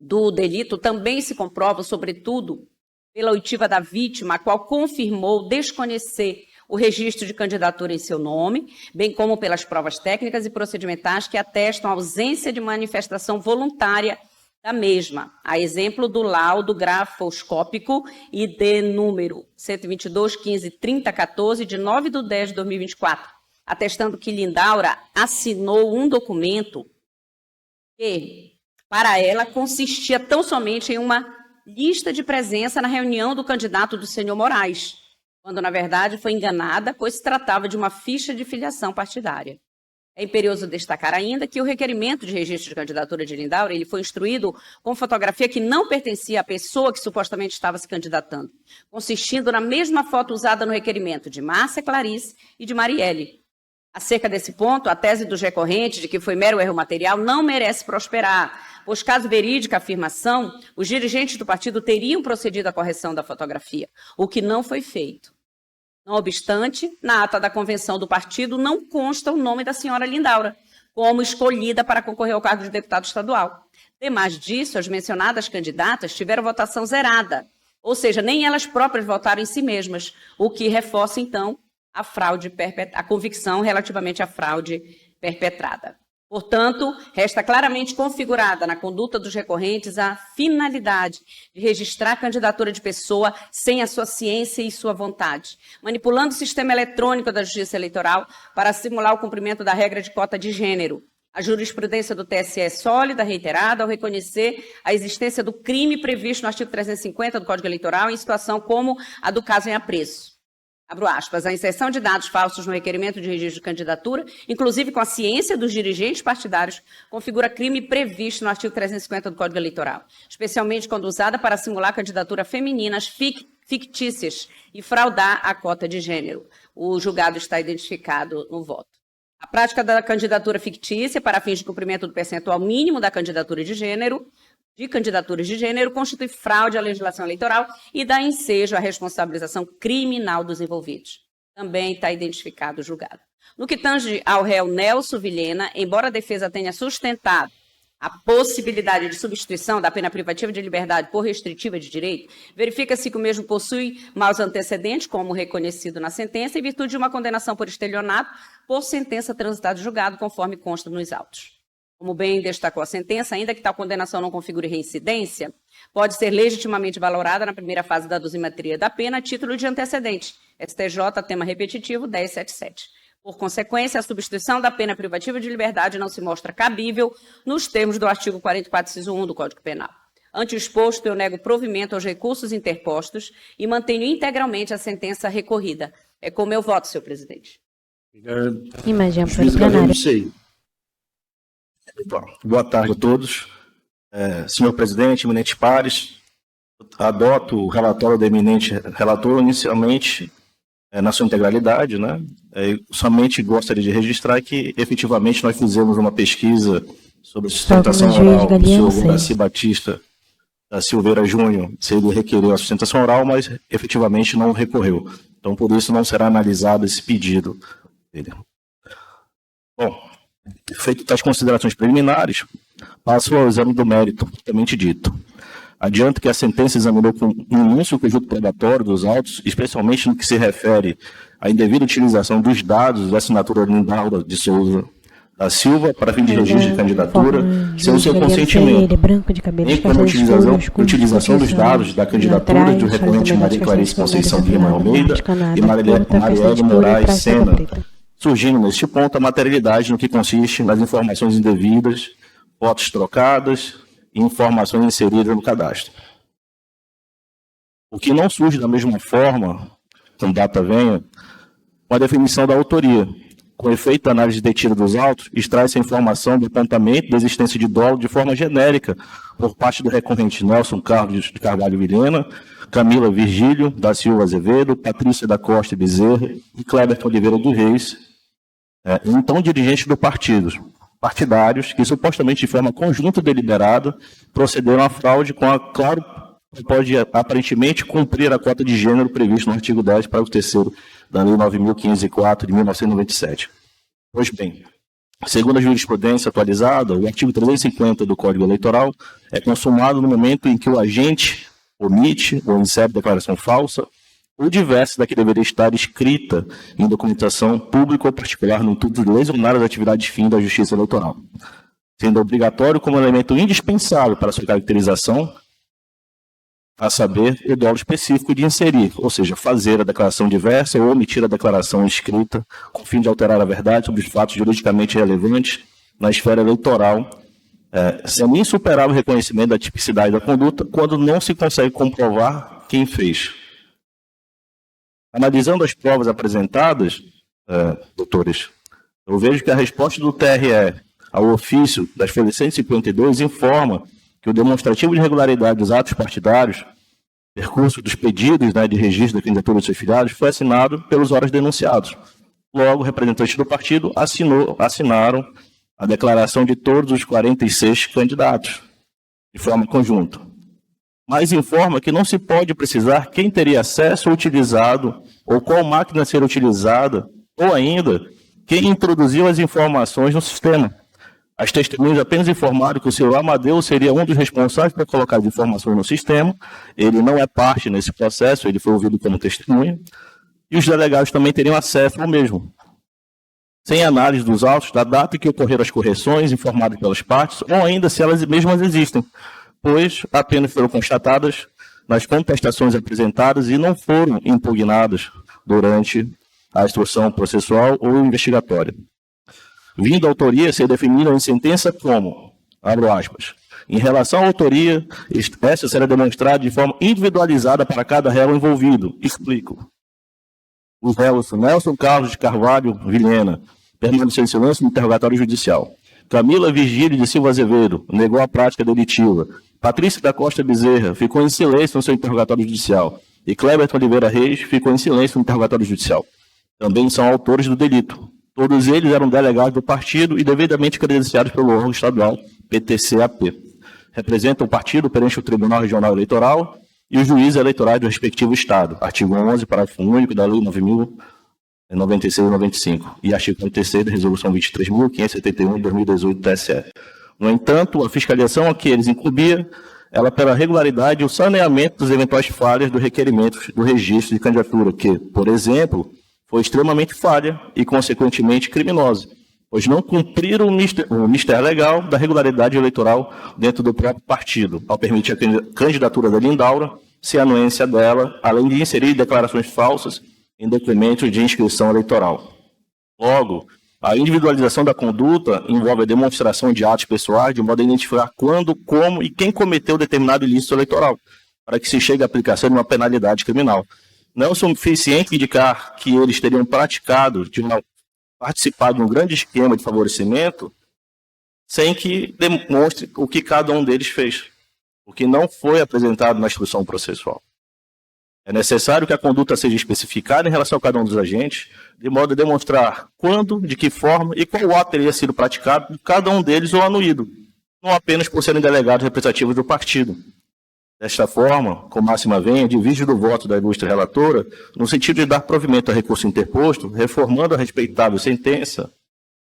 do delito também se comprova, sobretudo, pela oitiva da vítima, a qual confirmou desconhecer o registro de candidatura em seu nome, bem como pelas provas técnicas e procedimentais que atestam a ausência de manifestação voluntária da mesma, a exemplo do laudo grafoscópico ID número 122.15.30.14, de 9/10/2024, atestando que Lindaura assinou um documento que, para ela, consistia tão somente em uma lista de presença na reunião do candidato do senhor Moraes, quando, na verdade, foi enganada, pois se tratava de uma ficha de filiação partidária. É imperioso destacar ainda que o requerimento de registro de candidatura de Lindaura ele foi instruído com fotografia que não pertencia à pessoa que supostamente estava se candidatando, consistindo na mesma foto usada no requerimento de Márcia Clarice e de Marielle. Acerca desse ponto, a tese dos recorrentes de que foi mero erro material não merece prosperar, pois, caso verídica a afirmação, os dirigentes do partido teriam procedido à correção da fotografia, o que não foi feito. Não obstante, na ata da convenção do partido não consta o nome da senhora Lindaura como escolhida para concorrer ao cargo de deputado estadual. Demais disso, as mencionadas candidatas tiveram votação zerada, ou seja, nem elas próprias votaram em si mesmas, o que reforça, então, a convicção relativamente à fraude perpetrada. Portanto, resta claramente configurada na conduta dos recorrentes a finalidade de registrar a candidatura de pessoa sem a sua ciência e sua vontade, manipulando o sistema eletrônico da Justiça Eleitoral para simular o cumprimento da regra de cota de gênero. A jurisprudência do TSE é sólida, reiterada, ao reconhecer a existência do crime previsto no artigo 350 do Código Eleitoral em situação como a do caso em apreço. Abro aspas, a inserção de dados falsos no requerimento de registro de candidatura, inclusive com a ciência dos dirigentes partidários, configura crime previsto no artigo 350 do Código Eleitoral, especialmente quando usada para simular candidatura femininas fictícias e fraudar a cota de gênero. O julgado está identificado no voto. A prática da candidatura fictícia para fins de cumprimento do percentual mínimo da candidaturas de gênero constitui fraude à legislação eleitoral e dá ensejo à responsabilização criminal dos envolvidos. Também está identificado o julgado. No que tange ao réu Nelson Vilhena, embora a defesa tenha sustentado a possibilidade de substituição da pena privativa de liberdade por restritiva de direito, verifica-se que o mesmo possui maus antecedentes, como reconhecido na sentença, em virtude de uma condenação por estelionato por sentença transitada em julgado, conforme consta nos autos. Como bem destacou a sentença, ainda que tal condenação não configure reincidência, pode ser legitimamente valorada na primeira fase da dosimetria da pena a título de antecedente. STJ, tema repetitivo 1077. Por consequência, a substituição da pena privativa de liberdade não se mostra cabível nos termos do artigo 44, inciso 1 do Código Penal. Ante o exposto, eu nego provimento aos recursos interpostos e mantenho integralmente a sentença recorrida. É com meu voto, senhor presidente. Obrigado. Imagem para o Juiz plenário. Galeno Sei. Boa tarde a todos. Senhor presidente, eminentes pares, adoto o relatório do eminente relator inicialmente na sua integralidade, né? Somente gostaria de registrar que, efetivamente, nós fizemos uma pesquisa sobre a sustentação oral do senhor Garcia Batista da Silveira Júnior, se ele requereu a sustentação oral, mas efetivamente não recorreu. Então, por isso, não será analisado esse pedido dele. Bom, feito tais considerações preliminares, passo ao exame do mérito, propriamente dito. Adianto que a sentença examinou com início o conjunto probatório dos autos, especialmente no que se refere à indevida utilização dos dados da assinatura Lindalva de Souza da Silva para fim de registro de candidatura, sem o seu consentimento, nem como utilização dos dados da candidatura do recorrente Maria Clarice Conceição de Lima Almeida e Marielle Moraes Sena, surgindo neste ponto a materialidade no que consiste nas informações indevidas, fotos trocadas e informações inseridas no cadastro. O que não surge da mesma forma, quando data venha, com a definição da autoria. Com efeito da análise detida dos autos, extrai-se a informação do apontamento da existência de dolo de forma genérica por parte do recorrente Nelson Carlos de Carvalho Vilhena, Camila Virgílio da Silva Azevedo, Patrícia da Costa Bezerra e Kleber Oliveira dos Reis, então dirigentes do partido, partidários que supostamente de forma conjunta e deliberada procederam à fraude com a claro pode aparentemente cumprir a cota de gênero prevista no artigo 10, parágrafo 3º da Lei 9.504 de 1997. Pois bem, segundo a jurisprudência atualizada, o artigo 350 do Código Eleitoral é consumado no momento em que o agente omite ou insere declaração falsa ou diversa da que deveria estar escrita em documentação pública ou particular no intuito de lesionar as atividades fim da Justiça Eleitoral, sendo obrigatório como elemento indispensável para sua caracterização, a saber, o dolo específico de inserir, ou seja, fazer a declaração diversa ou omitir a declaração escrita com o fim de alterar a verdade sobre os fatos juridicamente relevantes na esfera eleitoral, sendo insuperável o reconhecimento da tipicidade da conduta quando não se consegue comprovar quem fez. Analisando as provas apresentadas, doutores, eu vejo que a resposta do TRE ao ofício das folhas 152 informa que o demonstrativo de irregularidade dos atos partidários, percurso dos pedidos de registro da candidatura dos seus filiados, foi assinado pelos órgãos denunciados. Logo, representantes do partido assinaram a declaração de todos os 46 candidatos, de forma conjunta. Mas informa que não se pode precisar quem teria acesso ou utilizado, ou qual máquina ser utilizada, ou ainda, quem introduziu as informações no sistema. As testemunhas apenas informaram que o senhor Amadeu seria um dos responsáveis por colocar as informações no sistema. Ele não é parte nesse processo, ele foi ouvido como testemunha. E os delegados também teriam acesso ao mesmo, sem análise dos autos, da data em que ocorreram as correções informadas pelas partes, ou ainda se elas mesmas existem, pois apenas foram constatadas nas contestações apresentadas e não foram impugnadas durante a instrução processual ou investigatória. Vindo a autoria ser definida em sentença como, abro aspas, em relação à autoria, esta será demonstrada de forma individualizada para cada réu envolvido. Explico. O réu Nelson Carlos de Carvalho Vilhena permaneceu em silêncio no interrogatório judicial. Camila Virgílio de Silva Azevedo negou a prática delitiva. Patrícia da Costa Bezerra ficou em silêncio no seu interrogatório judicial. E Kleber Oliveira Reis ficou em silêncio no interrogatório judicial. Também são autores do delito. Todos eles eram delegados do partido e devidamente credenciados pelo órgão estadual PTC-AP. Representam o partido perante o Tribunal Regional Eleitoral e os juízes eleitorais do respectivo estado. Artigo 11, parágrafo único da Lei 96 e 95, e artigo 46 da Resolução 23.571 de 2018 do TSE. No entanto, a fiscalização a que eles incumbia, ela pela regularidade e o saneamento das eventuais falhas do requerimento do registro de candidatura, que, por exemplo, foi extremamente falha e, consequentemente, criminosa, pois não cumpriram o Ministério Legal da regularidade eleitoral dentro do próprio partido, ao permitir a candidatura da Lindaura, sem a anuência dela, além de inserir declarações falsas em documentos de inscrição eleitoral. Logo, a individualização da conduta envolve a demonstração de atos pessoais de modo a identificar quando, como e quem cometeu determinado ilícito eleitoral, para que se chegue à aplicação de uma penalidade criminal. Não é o suficiente indicar que eles teriam participado de um grande esquema de favorecimento sem que demonstre o que cada um deles fez, o que não foi apresentado na instrução processual. É necessário que a conduta seja especificada em relação a cada um dos agentes, de modo a demonstrar quando, de que forma e qual ato teria sido praticado por cada um deles ou anuído, não apenas por serem delegados representativos do partido. Desta forma, com máxima venha, divide do voto da ilustre relatora, no sentido de dar provimento a recurso interposto, reformando a respeitável sentença,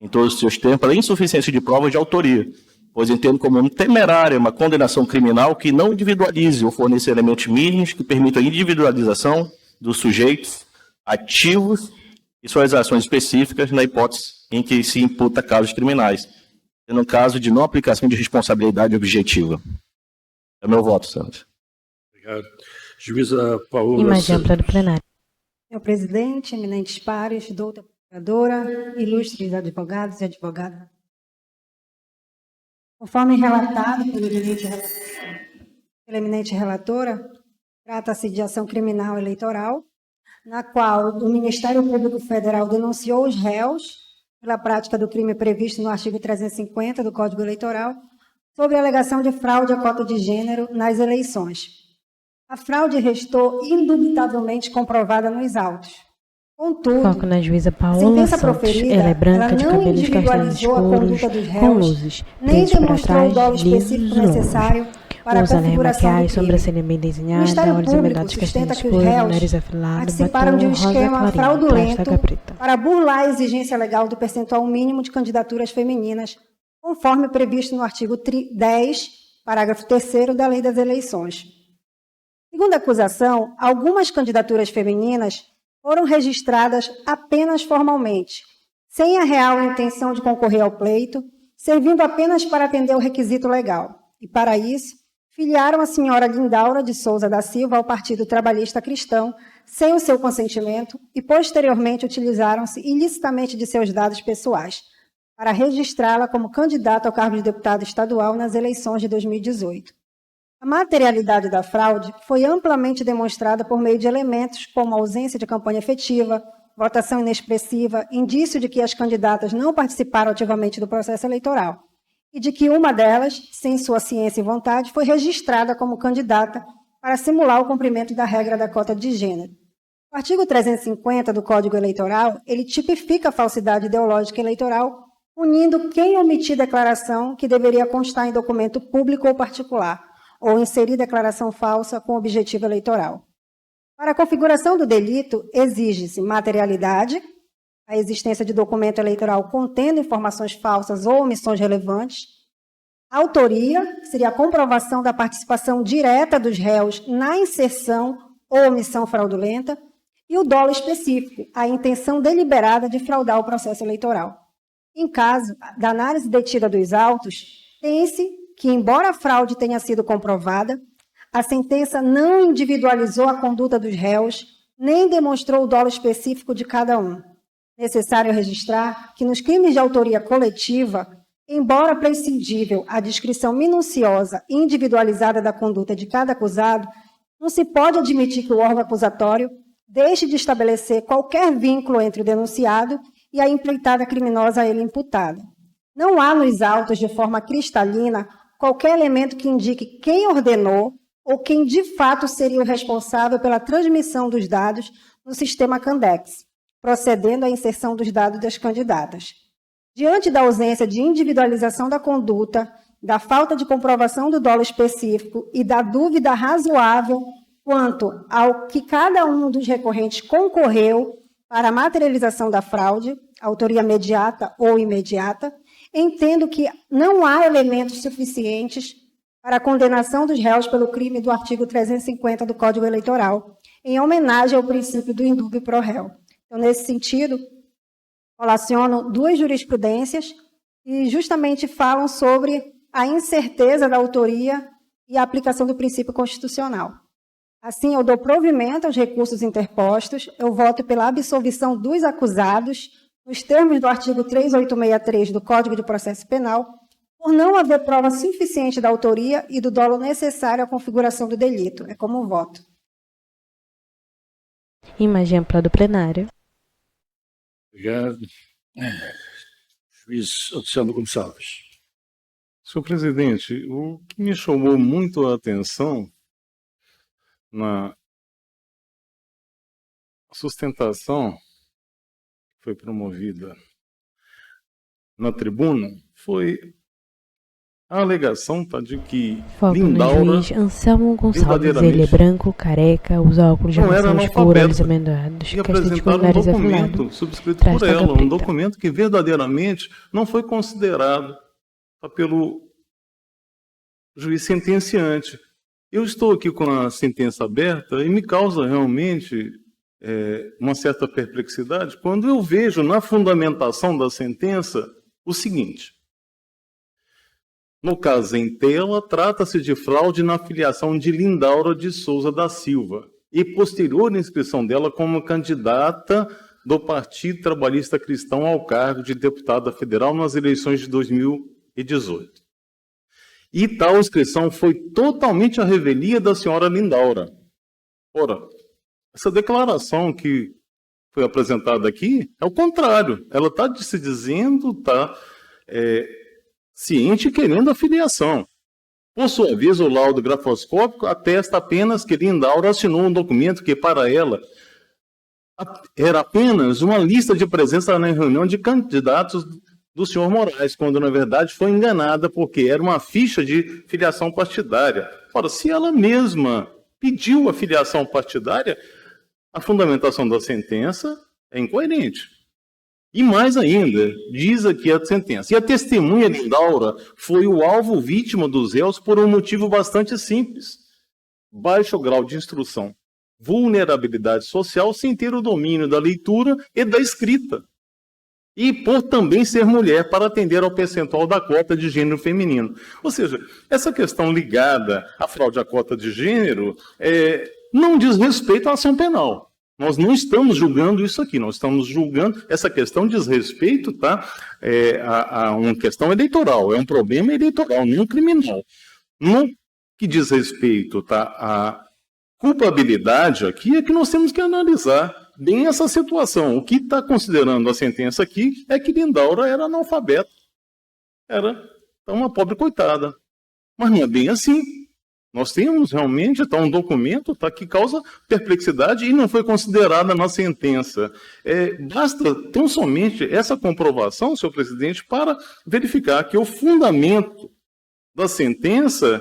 em todos os seus tempos, a insuficiência de provas de autoria, pois entendo como temerária uma condenação criminal que não individualize ou forneça elementos mínimos que permitam a individualização dos sujeitos ativos e suas ações específicas na hipótese em que se imputa casos criminais, no caso de não aplicação de responsabilidade objetiva. É meu voto, Sandra. Obrigado. Juíza Paola. Imagem ampla do plenário. Senhor presidente, eminentes pares, doutora procuradora, ilustres advogados e advogadas. Conforme relatado pela eminente relatora, trata-se de ação criminal eleitoral, na qual o Ministério Público Federal denunciou os réus pela prática do crime previsto no artigo 350 do Código Eleitoral, sobre a alegação de fraude à cota de gênero nas eleições. A fraude restou indubitavelmente comprovada nos autos. Contudo, Foco na juíza a Paola sentença Santos. proferida, Ela é branca, de não cabelos castanhos individualizou a escuros, conduta dos com réus, luzes, nem presos para demonstrou o trás, dolo lisos específico e longos. necessário para a Usa configuração maquiagem, do crime. sobrancelha bem O desenhada, Ministério olhos Público emendados castanhos sustenta que os escuros, réus nariz afilado, participaram de um batom rosa esquema clarinho, fraudulento plástica preta. para burlar a exigência legal do percentual mínimo de candidaturas femininas, conforme previsto no artigo 10, parágrafo 3º da Lei das Eleições. Segundo a acusação, algumas candidaturas femininas foram registradas apenas formalmente, sem a real intenção de concorrer ao pleito, servindo apenas para atender o requisito legal. E, para isso, filiaram a senhora Lindaura de Souza da Silva ao Partido Trabalhista Cristão, sem o seu consentimento, e, posteriormente, utilizaram-se ilicitamente de seus dados pessoais, para registrá-la como candidata ao cargo de deputado estadual nas eleições de 2018. A materialidade da fraude foi amplamente demonstrada por meio de elementos como ausência de campanha efetiva, votação inexpressiva, indício de que as candidatas não participaram ativamente do processo eleitoral e de que uma delas, sem sua ciência e vontade, foi registrada como candidata para simular o cumprimento da regra da cota de gênero. O artigo 350 do Código Eleitoral, ele tipifica a falsidade ideológica eleitoral, punindo quem omitir declaração que deveria constar em documento público ou particular, ou inserir declaração falsa com objetivo eleitoral. Para a configuração do delito, exige-se materialidade, a existência de documento eleitoral contendo informações falsas ou omissões relevantes, autoria, que seria a comprovação da participação direta dos réus na inserção ou omissão fraudulenta, e o dolo específico, a intenção deliberada de fraudar o processo eleitoral. Em caso da análise detida dos autos, tem-se que, embora a fraude tenha sido comprovada, a sentença não individualizou a conduta dos réus, nem demonstrou o dolo específico de cada um. Necessário registrar que, nos crimes de autoria coletiva, embora prescindível a descrição minuciosa e individualizada da conduta de cada acusado, não se pode admitir que o órgão acusatório deixe de estabelecer qualquer vínculo entre o denunciado e a empreitada criminosa a ele imputada. Não há nos autos, de forma cristalina, qualquer elemento que indique quem ordenou ou quem de fato seria o responsável pela transmissão dos dados no sistema Candex, procedendo à inserção dos dados das candidatas. Diante da ausência de individualização da conduta, da falta de comprovação do dolo específico e da dúvida razoável quanto ao que cada um dos recorrentes concorreu, para a materialização da fraude, autoria imediata ou imediata, entendo que não há elementos suficientes para a condenação dos réus pelo crime do artigo 350 do Código Eleitoral, em homenagem ao princípio do indúbio pro réu. Então, nesse sentido, relaciono duas jurisprudências que justamente falam sobre a incerteza da autoria e a aplicação do princípio constitucional. Assim, eu dou provimento aos recursos interpostos, eu voto pela absolvição dos acusados, nos termos do artigo 3863 do Código de Processo Penal, por não haver prova suficiente da autoria e do dolo necessário à configuração do delito. É como voto. Imagem ampla do plenário. Obrigado. Juiz Luciano Gonçalves. Senhor presidente, o que me chamou muito a atenção na sustentação que foi promovida na tribuna foi a alegação de que Foco Lindaura no juiz Anselmo Gonçalves. verdadeiramente Ele é branco, careca, usa óculos de não era armação escura, olhos analfabeta amendoados, e questão de apresentaram um nariz documento afilado, subscrito traz por toga ela, um preta. documento que verdadeiramente não foi considerado pelo juiz sentenciante. Eu estou aqui com a sentença aberta e me causa realmente uma certa perplexidade quando eu vejo na fundamentação da sentença o seguinte: no caso em tela, trata-se de fraude na filiação de Lindaura de Souza da Silva e posterior inscrição dela como candidata do Partido Trabalhista Cristão ao cargo de deputada federal nas eleições de 2018. E tal inscrição foi totalmente a revelia da senhora Lindaura. Ora, essa declaração que foi apresentada aqui é o contrário. Ela está se dizendo, ciente querendo a filiação. Por sua vez, o laudo grafoscópico atesta apenas que Lindaura assinou um documento que, para ela, era apenas uma lista de presença na reunião de candidatos do senhor Moraes, quando, na verdade, foi enganada porque era uma ficha de filiação partidária. Ora, se ela mesma pediu a filiação partidária, a fundamentação da sentença é incoerente. E mais ainda, diz aqui a sentença: e a testemunha Lindaura foi o alvo vítima dos réus por um motivo bastante simples: baixo grau de instrução, vulnerabilidade social sem ter o domínio da leitura e da escrita, e por também ser mulher para atender ao percentual da cota de gênero feminino. Ou seja, essa questão ligada à fraude à cota de gênero não diz respeito à ação penal. Nós não estamos julgando isso aqui, nós estamos julgando essa questão diz respeito a uma questão eleitoral, é um problema eleitoral, não criminal. No que diz respeito à culpabilidade aqui é que nós temos que analisar bem essa situação. O que está considerando a sentença aqui é que Lindaura era analfabeta, era uma pobre coitada. Mas não é bem assim. Nós temos realmente um documento que causa perplexidade e não foi considerada na sentença. Basta tão somente essa comprovação, senhor presidente, para verificar que o fundamento da sentença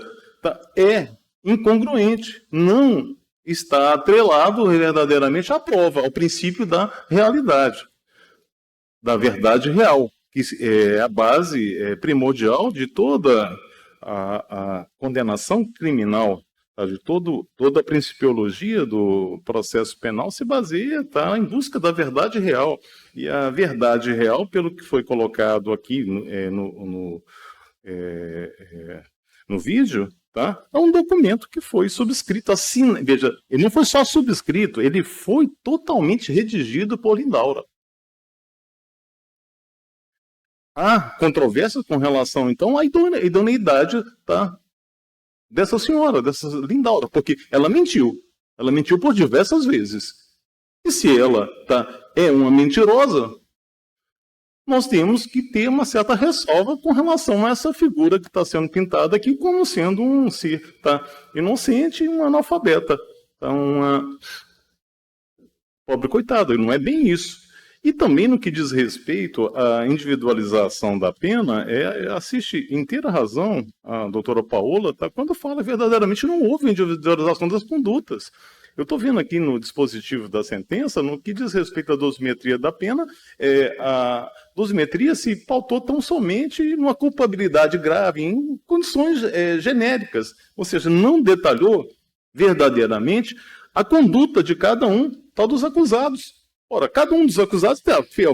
é incongruente, não está atrelado verdadeiramente à prova, ao princípio da realidade, da verdade real, que é a base primordial de toda a condenação criminal, de toda a principiologia do processo penal se baseia em busca da verdade real. E a verdade real, pelo que foi colocado aqui no vídeo, é um documento que foi subscrito, veja, ele não foi só subscrito, ele foi totalmente redigido por Lindaura. Há controvérsia com relação, então, à idoneidade dessa senhora, dessa Lindaura, porque ela mentiu por diversas vezes. E se ela é uma mentirosa, nós temos que ter uma certa ressalva com relação a essa figura que está sendo pintada aqui como sendo um ser inocente e um analfabeta. Uma pobre coitada, não é bem isso. E também no que diz respeito à individualização da pena, assiste inteira razão a doutora Paola, quando fala verdadeiramente não houve individualização das condutas. Eu estou vendo aqui no dispositivo da sentença, no que diz respeito à dosimetria da pena, a dosimetria se pautou tão somente numa culpabilidade grave, em condições genéricas, ou seja, não detalhou verdadeiramente a conduta de cada um, tal dos acusados. Ora, cada um dos acusados,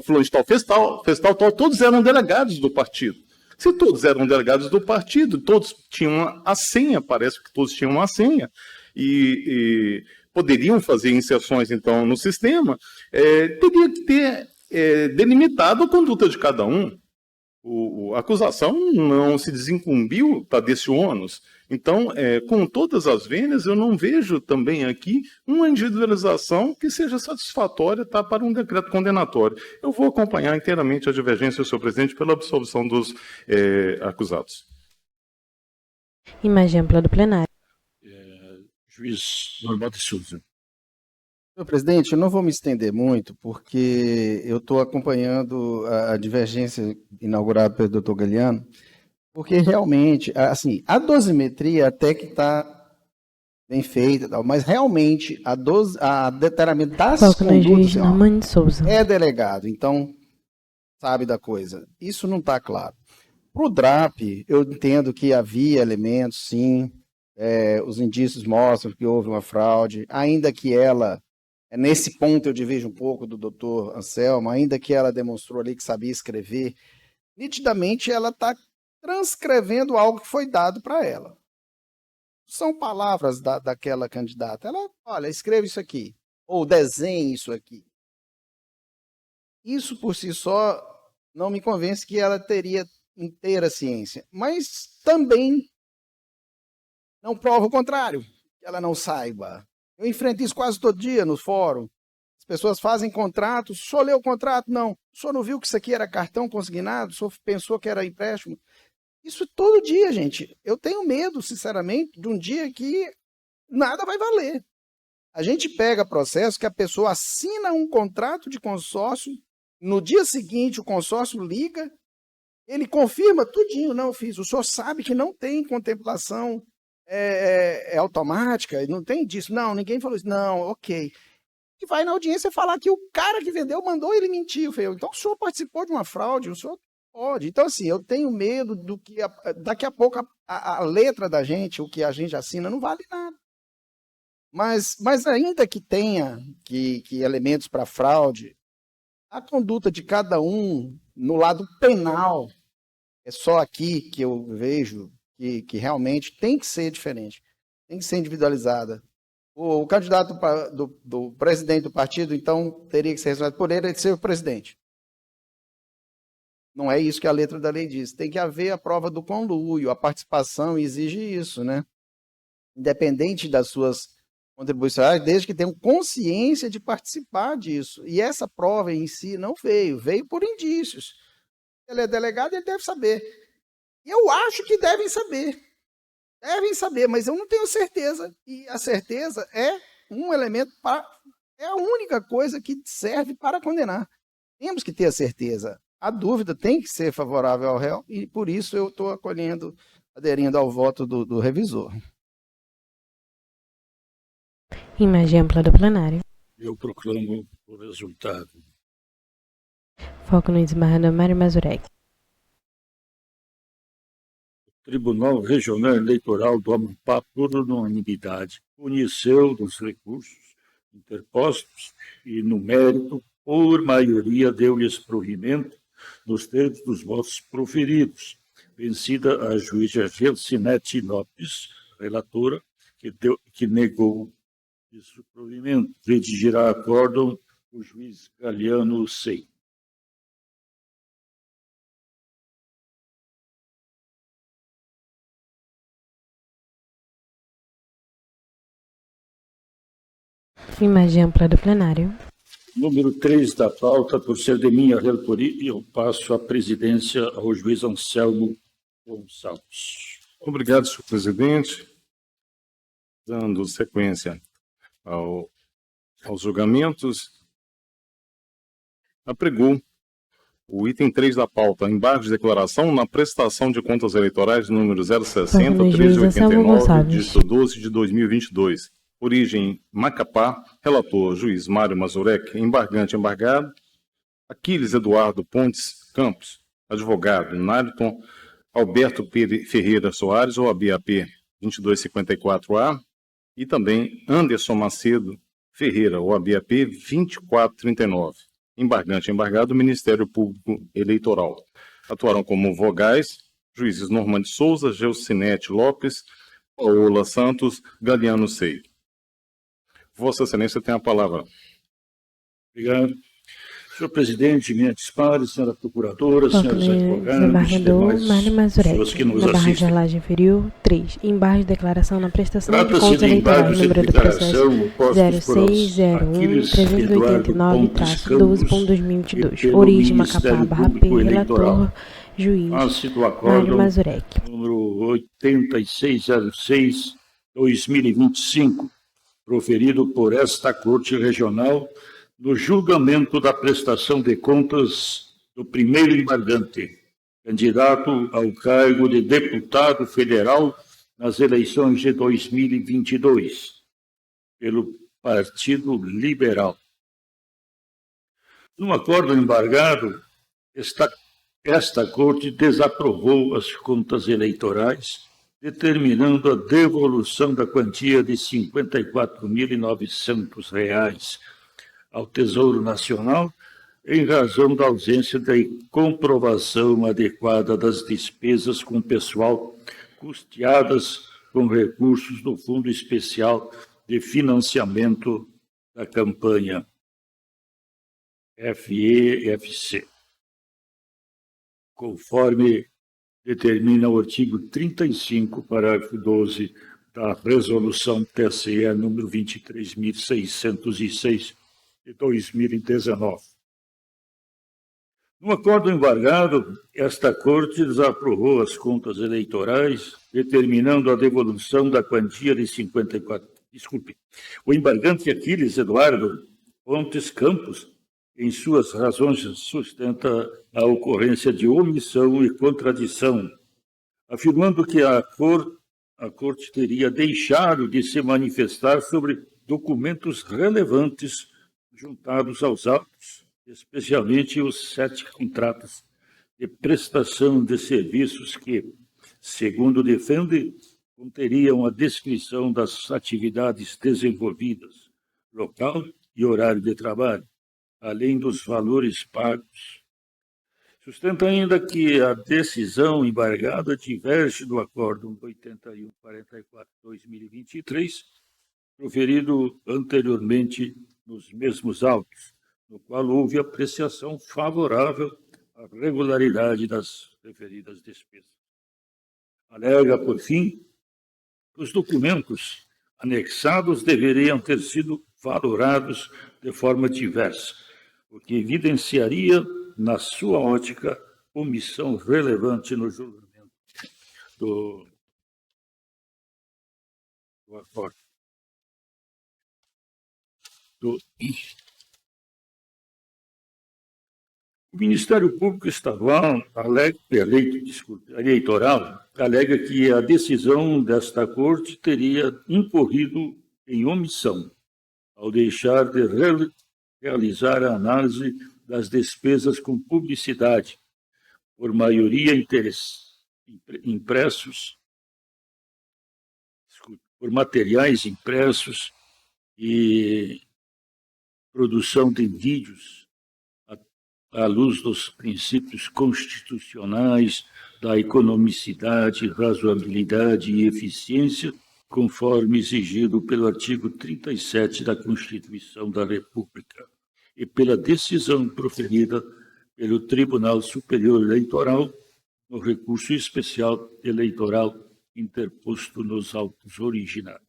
fulano de tal, fez tal, todos eram delegados do partido. Se todos eram delegados do partido, todos tinham a senha, parece que todos tinham uma senha, e poderiam fazer inserções, então, no sistema, teria que ter delimitado a conduta de cada um. A acusação não se desincumbiu desse ônus. Então, com todas as vênias, eu não vejo também aqui uma individualização que seja satisfatória para um decreto condenatório. Eu vou acompanhar inteiramente a divergência, senhor presidente, pela absolvição dos acusados. Imagem ampla do plenário. Juiz Normal de Souza. Senhor presidente, eu não vou me estender muito, porque eu estou acompanhando a divergência inaugurada pelo doutor Galiano, porque realmente, assim, a dosimetria até que está bem feita, mas realmente a detalhamento das Foco no condutas juiz Norman de Souza. é delegado, então sabe da coisa. Isso não está claro. Para o DRAP, eu entendo que havia elementos, sim, os indícios mostram que houve uma fraude, ainda que ela... Nesse ponto eu divido um pouco do doutor Anselmo, ainda que ela demonstrou ali que sabia escrever, nitidamente ela está transcrevendo algo que foi dado para ela. São palavras daquela candidata. Ela, olha, escreva isso aqui, ou desenhe isso aqui. Isso por si só não me convence que ela teria inteira ciência, mas também não prova o contrário, que ela não saiba. Eu enfrento isso quase todo dia no fórum. As pessoas fazem contratos. O senhor leu o contrato? Não. O senhor não viu que isso aqui era cartão consignado? O senhor pensou que era empréstimo? Isso todo dia, gente. Eu tenho medo, sinceramente, de um dia que nada vai valer. A gente pega processo que a pessoa assina um contrato de consórcio, no dia seguinte o consórcio liga, ele confirma tudinho. Não, fiz. O senhor sabe que não tem contemplação automática, não tem disso. Não, ninguém falou isso. Não, ok. E vai na audiência falar que o cara que vendeu mandou ele mentir. Eu falei, então o senhor participou de uma fraude, o senhor pode. Então, assim, eu tenho medo do que daqui a pouco a letra da gente, o que a gente assina, não vale nada. Mas ainda que tenha que elementos para fraude, a conduta de cada um no lado penal, é só aqui que eu vejo que realmente tem que ser diferente, tem que ser individualizada. O candidato do presidente do partido, então, teria que ser responsável por ele ser o presidente. Não é isso que a letra da lei diz. Tem que haver a prova do conluio, a participação exige isso, né? Independente das suas contribuições, desde que tenham consciência de participar disso. E essa prova em si não veio por indícios. Ele é delegado, ele deve saber. Eu acho que devem saber, mas eu não tenho certeza. E a certeza é um elemento é a única coisa que serve para condenar. Temos que ter a certeza. A dúvida tem que ser favorável ao réu e por isso eu estou aderindo ao voto do revisor. Imagem ampla do plenário. Eu proclamo o resultado. Foco no desembargador Mário Mazurek. Tribunal Regional Eleitoral do Amapá, por unanimidade, conheceu dos recursos interpostos e, no mérito, por maioria, deu-lhes provimento nos termos dos votos proferidos, vencida a juíza Gelsinete Lopes, relatora, que negou esse provimento. Redigirá acórdão o juiz Galiano Sei. Imagem ampla do plenário. Número 3 da pauta, por ser de minha relatoria, eu passo a presidência ao juiz Anselmo Gonçalves. Obrigado, senhor presidente. Dando sequência aos julgamentos, apregou o item 3 da pauta, embargo de declaração na prestação de contas eleitorais número 060-1389, dígito 12 de 2022. origem Macapá, relator juiz Mário Mazurek, embargante embargado, Aquiles Eduardo Pontes Campos, advogado Nariton Alberto Ferreira Soares, OAB-AP 2254A, e também Anderson Macedo Ferreira, OAB-AP 2439, embargante embargado Ministério Público Eleitoral. Atuaram como vogais juízes Norman de Souza, Geucinete Lopes, Paola Santos, Galiano Sei. Vossa Excelência tem a palavra. Obrigado. Senhor presidente, eminentes pares, senhora procuradora, senhores advogados, desembargador Mário pessoas que Mazurek, nos na barra de assistem. rolagem inferior, 3. Embargo de declaração na prestação de Trata-se contas de eleitorais, embargos de número do processo declaração opostos por Aquiles Eduardo Pontes Campos e 06089-389-2022. pelo Origem Macapá, Ministério barra P, Público Eleitoral. relator, juiz Face do Mário acórdão Mazurek. número 8606/2025, proferido por esta Corte Regional no julgamento da prestação de contas do primeiro embargante, candidato ao cargo de deputado federal nas eleições de 2022, pelo Partido Liberal. No acordo embargado, esta Corte desaprovou as contas eleitorais, determinando a devolução da quantia de R$ 54.900 ao Tesouro Nacional, em razão da ausência de comprovação adequada das despesas com pessoal custeadas com recursos do Fundo Especial de Financiamento da Campanha, FEFC, conforme determina o artigo 35, parágrafo 12 da Resolução TSE número 23.606 de 2019. No acordo embargado, esta Corte desaprovou as contas eleitorais, determinando a devolução da quantia de 54... Desculpe. O embargante Aquiles Eduardo Pontes Campos, em suas razões, sustenta a ocorrência de omissão e contradição, afirmando que a Corte teria deixado de se manifestar sobre documentos relevantes juntados aos autos, especialmente os 7 contratos de prestação de serviços que, segundo defende, conteriam a descrição das atividades desenvolvidas, local e horário de trabalho, além dos valores pagos. Sustenta ainda que a decisão embargada diverge do Acórdão 8144/2023, proferido anteriormente nos mesmos autos, no qual houve apreciação favorável à regularidade das referidas despesas. Alega, por fim, que os documentos anexados deveriam ter sido valorados de forma diversa, o que evidenciaria, na sua ótica, omissão relevante no julgamento do acordo. O Ministério Público Estadual Eleitoral alega que a decisão desta Corte teria incorrido em omissão, ao deixar de realizar a análise das despesas com publicidade, por maioria por materiais impressos e produção de vídeos à luz dos princípios constitucionais da economicidade, razoabilidade e eficiência, conforme exigido pelo artigo 37 da Constituição da República, e pela decisão proferida pelo Tribunal Superior Eleitoral no recurso especial eleitoral interposto nos autos originários.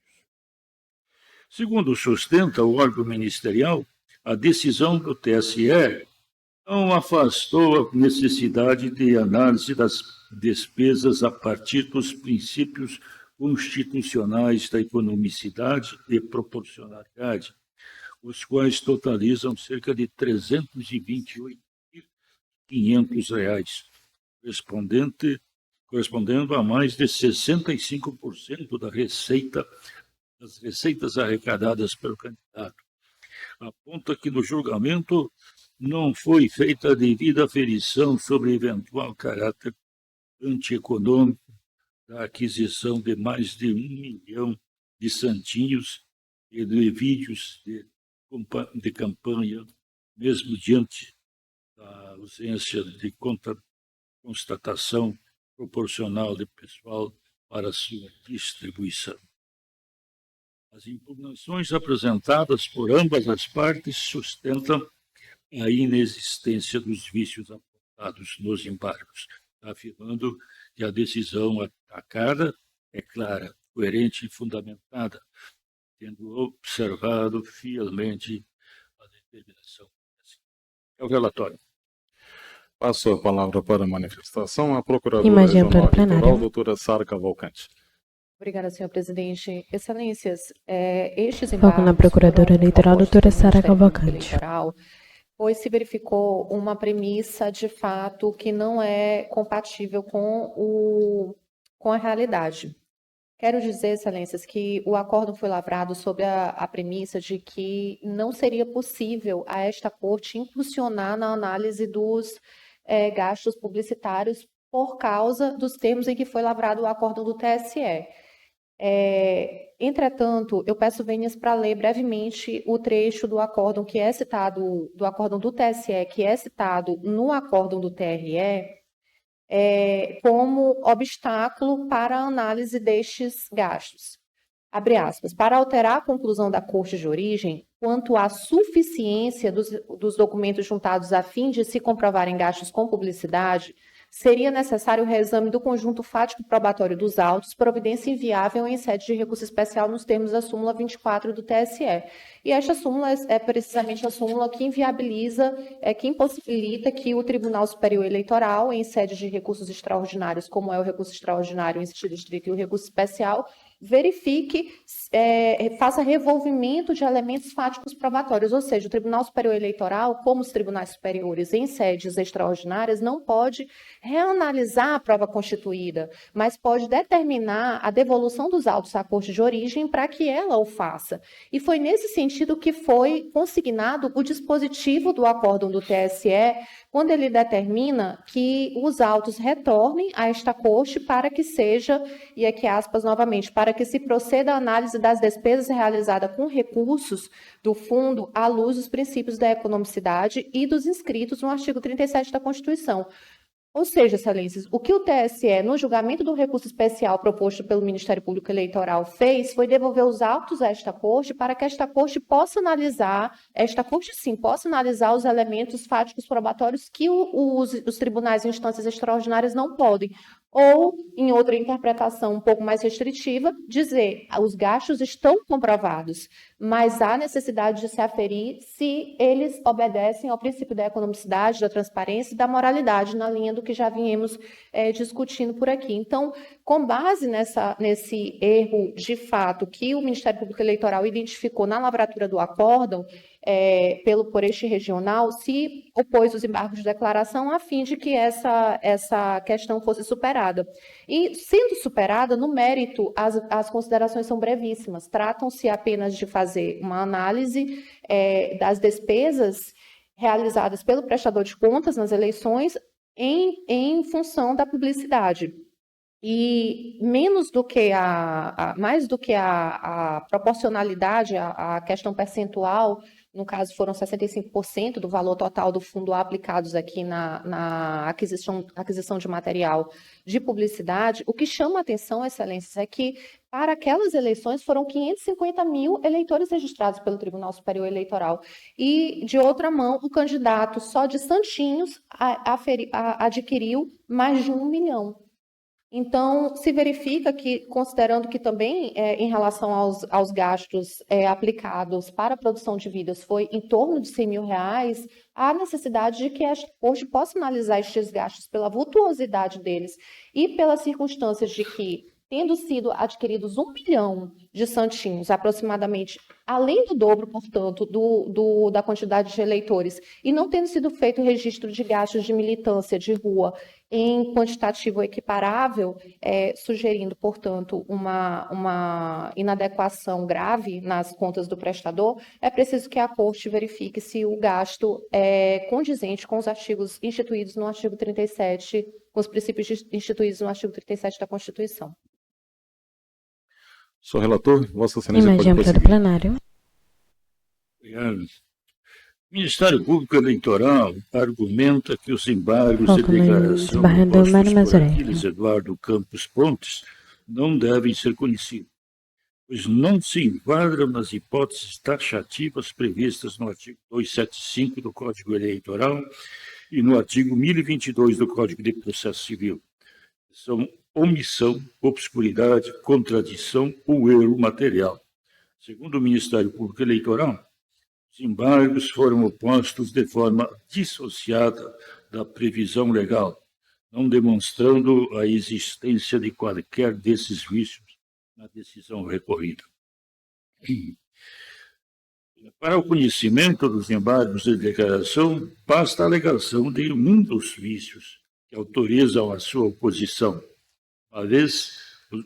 Segundo sustenta o órgão ministerial, a decisão do TSE não afastou a necessidade de análise das despesas a partir dos princípios constitucionais da economicidade e proporcionalidade, os quais totalizam cerca de R$ 328.500, correspondendo a mais de 65% da receita das receitas arrecadadas pelo candidato aponta que no julgamento não foi feita a devida aferição sobre eventual caráter antieconômico da aquisição de mais de 1 milhão de santinhos e de vídeos de campanha, mesmo diante da ausência de constatação proporcional de pessoal para sua distribuição. As impugnações apresentadas por ambas as partes sustentam a inexistência dos vícios apontados nos embargos, afirmando que a decisão atacada é clara, coerente e fundamentada, tendo observado fielmente a determinação. É o relatório. Passo a palavra para a manifestação a Procuradora Imagem Regional para plenário. Eleitoral, doutora Sara Cavalcante. Obrigada, senhor presidente. Excelências, estes Foco na embargos Procuradora foram Eleitoral, propostos doutora pelo Sara Ministério Público Cavalcante. Eleitoral, pois se verificou uma premissa, de fato, que não é compatível com a realidade. Quero dizer, excelências, que o acórdão foi lavrado sob a premissa de que não seria possível a esta corte impulsionar na análise dos gastos publicitários por causa dos termos em que foi lavrado o acórdão do TSE. Entretanto, eu peço vênias para ler brevemente o trecho do acórdão que é citado, do acórdão do TSE, que é citado no acórdão do TRE, como obstáculo para a análise destes gastos. Abre aspas, para alterar a conclusão da Corte de Origem, quanto à suficiência dos documentos juntados a fim de se comprovarem gastos com publicidade, seria necessário o reexame do conjunto fático probatório dos autos, providência inviável em sede de recurso especial nos termos da súmula 24 do TSE. E esta súmula é precisamente a súmula que inviabiliza, que impossibilita que o Tribunal Superior Eleitoral, em sede de recursos extraordinários, como é o recurso extraordinário em sentido estrito e o recurso especial, verifique, faça revolvimento de elementos fáticos probatórios, ou seja, o Tribunal Superior Eleitoral, como os tribunais superiores em sedes extraordinárias, não pode reanalisar a prova constituída, mas pode determinar a devolução dos autos à Corte de Origem para que ela o faça. E foi nesse sentido que foi consignado o dispositivo do acórdão do TSE, quando ele determina que os autos retornem a esta Corte para que seja, e aqui aspas novamente, para que se proceda à análise das despesas realizadas com recursos do fundo à luz dos princípios da economicidade e dos inscritos no artigo 37 da Constituição. Ou seja, excelências, o que o TSE, no julgamento do recurso especial proposto pelo Ministério Público Eleitoral, fez foi devolver os autos a esta Corte para que esta Corte possa analisar, possa analisar os elementos fáticos probatórios que os tribunais e instâncias extraordinárias não podem. Ou, em outra interpretação um pouco mais restritiva, dizer os gastos estão comprovados, mas há necessidade de se aferir se eles obedecem ao princípio da economicidade, da transparência e da moralidade, na linha do que já viemos discutindo por aqui. Então, com base nesse erro de fato que o Ministério Público Eleitoral identificou na lavratura do acórdão, por este regional, se opôs os embargos de declaração a fim de que essa questão fosse superada. E, sendo superada, no mérito, as considerações são brevíssimas. Tratam-se apenas de fazer uma análise das despesas realizadas pelo prestador de contas nas eleições em função da publicidade. E mais do que a proporcionalidade, a questão percentual, no caso foram 65% do valor total do fundo aplicados aqui na aquisição de material de publicidade, o que chama a atenção, excelências, é que para aquelas eleições foram 550 mil eleitores registrados pelo Tribunal Superior Eleitoral. E, de outra mão, o candidato só de Santinhos adquiriu mais de 1 milhão. Então, se verifica que, considerando que também, em relação aos gastos aplicados para a produção de vidas, foi em torno de R$100 mil, há necessidade de que a Corte possa analisar estes gastos pela vultuosidade deles e pelas circunstâncias de que, tendo sido adquiridos 1 milhão de santinhos, aproximadamente, além do dobro, portanto, da quantidade de eleitores, e não tendo sido feito o registro de gastos de militância de rua em quantitativo equiparável, sugerindo, portanto, uma inadequação grave nas contas do prestador, é preciso que a Corte verifique se o gasto é condizente com os artigos instituídos no artigo 37, com os princípios instituídos no artigo 37 da Constituição. Senhor relator, Vossa Excelência pode Imagem para o prosseguir. plenário. Obrigado. O Ministério Público Eleitoral argumenta que os embargos de Foco no declaração desembargador Mário impostos por Mazurek. Aquiles Eduardo Campos Pontes não devem ser conhecidos, pois não se enquadram nas hipóteses taxativas previstas no artigo 275 do Código Eleitoral e no artigo 1022 do Código de Processo Civil. São omissão, obscuridade, contradição ou erro material. Segundo o Ministério Público Eleitoral, os embargos foram opostos de forma dissociada da previsão legal, não demonstrando a existência de qualquer desses vícios na decisão recorrida. Para o conhecimento dos embargos de declaração, basta a alegação de um dos vícios que autorizam a sua oposição, uma vez o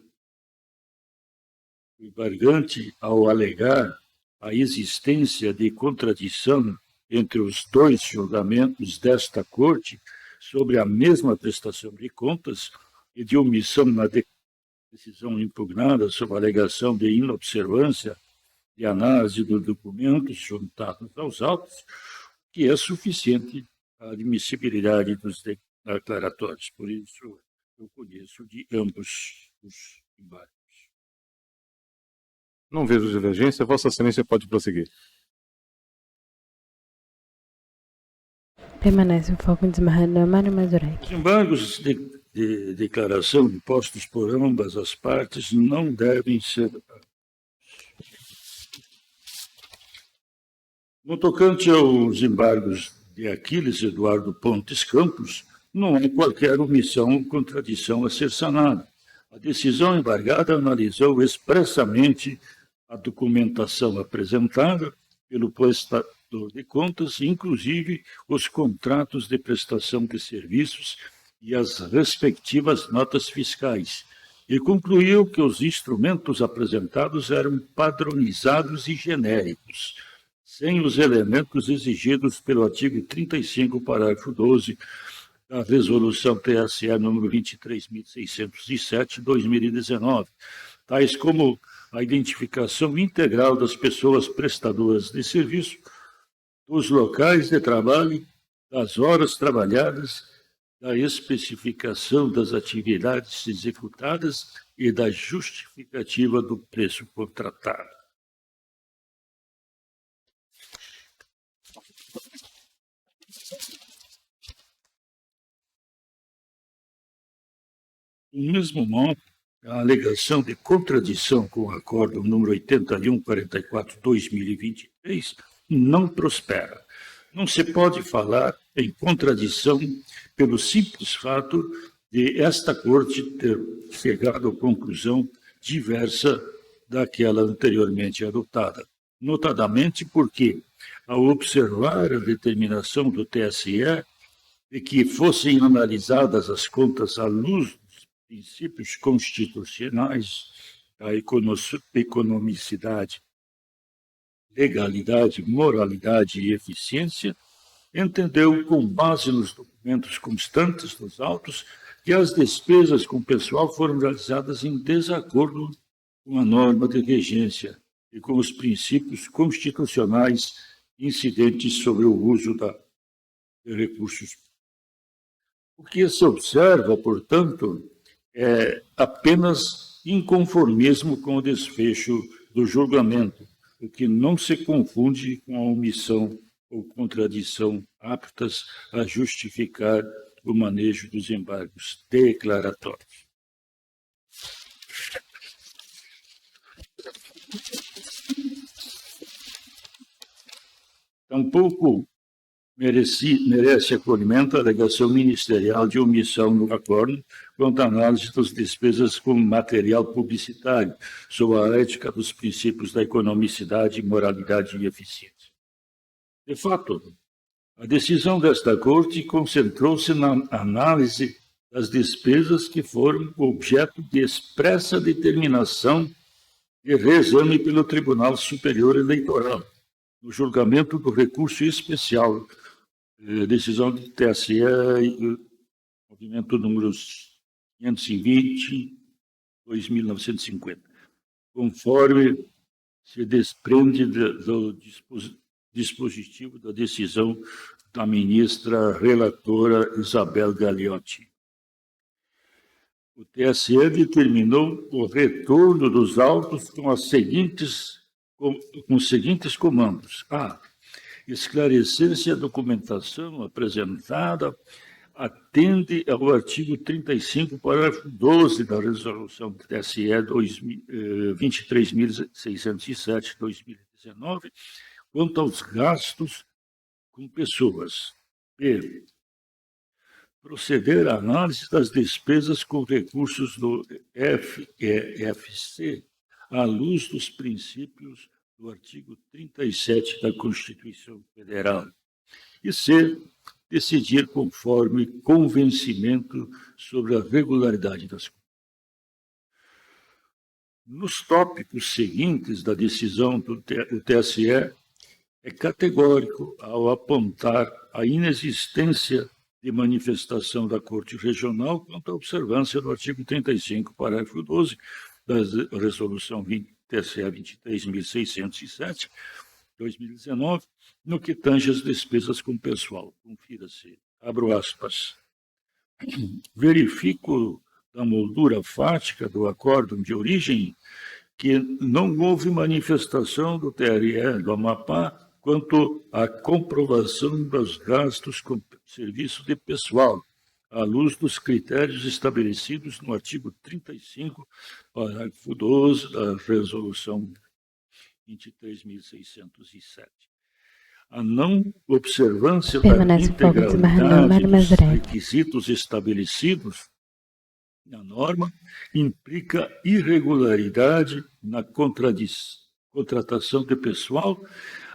embargante, ao alegar a existência de contradição entre os dois julgamentos desta Corte sobre a mesma prestação de contas e de omissão na decisão impugnada sob a alegação de inobservância de análise dos documentos juntados aos autos, que é suficiente a admissibilidade dos declaratórios. Por isso, eu conheço de ambos os embargos. Não vejo divergência. Vossa Excelência pode prosseguir. Permanece o foco no desembargador Mário Mazurek. Os embargos de declaração impostos por ambas as partes não devem ser. No tocante aos embargos de Aquiles Eduardo Pontes Campos, não há qualquer omissão ou contradição a ser sanada. A decisão embargada analisou expressamente a documentação apresentada pelo prestador de contas, inclusive os contratos de prestação de serviços e as respectivas notas fiscais, e concluiu que os instrumentos apresentados eram padronizados e genéricos, sem os elementos exigidos pelo artigo 35, parágrafo 12, da Resolução TSE número 23.607, 2019, tais como a identificação integral das pessoas prestadoras de serviço, dos locais de trabalho, das horas trabalhadas, da especificação das atividades executadas e da justificativa do preço contratado. Do mesmo modo, a alegação de contradição com o Acórdão número 8144/2023 não prospera. Não se pode falar em contradição pelo simples fato de esta Corte ter chegado à conclusão diversa daquela anteriormente adotada, notadamente porque, ao observar a determinação do TSE de que fossem analisadas as contas à luz princípios constitucionais, a economicidade, legalidade, moralidade e eficiência, entendeu, com base nos documentos constantes dos autos, que as despesas com pessoal foram realizadas em desacordo com a norma de regência e com os princípios constitucionais incidentes sobre o uso de recursos. O que se observa, portanto, é apenas inconformismo com o desfecho do julgamento, o que não se confunde com a omissão ou contradição aptas a justificar o manejo dos embargos declaratórios. Tampouco merece acolhimento a alegação ministerial de omissão no acordo quanto à análise das despesas com material publicitário, sob a ética dos princípios da economicidade, moralidade e eficiência. De fato, a decisão desta Corte concentrou-se na análise das despesas que foram objeto de expressa determinação de reexame pelo Tribunal Superior Eleitoral, no julgamento do recurso especial, decisão do TSE, movimento número 520/2950, conforme se desprende do dispositivo da decisão da ministra relatora Isabel Gagliotti. O TSE determinou o retorno dos autos com os seguintes comandos. A. Esclarecer se a documentação apresentada atende ao artigo 35, parágrafo 12 da resolução do TSE 23.607/2019, quanto aos gastos com pessoas. B. Proceder à análise das despesas com recursos do FEFC, à luz dos princípios do artigo 37 da Constituição Federal. E C. Decidir conforme convencimento sobre a regularidade das contas. Nos tópicos seguintes da decisão do TSE, é categórico ao apontar a inexistência de manifestação da Corte Regional quanto à observância do artigo 35, parágrafo 12, da Resolução TSE 23.607/2019, no que tange as despesas com pessoal. Confira-se. Abro aspas. Verifico da moldura fática do acórdão de origem que não houve manifestação do TRE do Amapá quanto à comprovação dos gastos com serviço de pessoal, à luz dos critérios estabelecidos no artigo 35, parágrafo 12 da Resolução 23.607. A não observância da integralidade dos requisitos estabelecidos na norma implica irregularidade na contratação de pessoal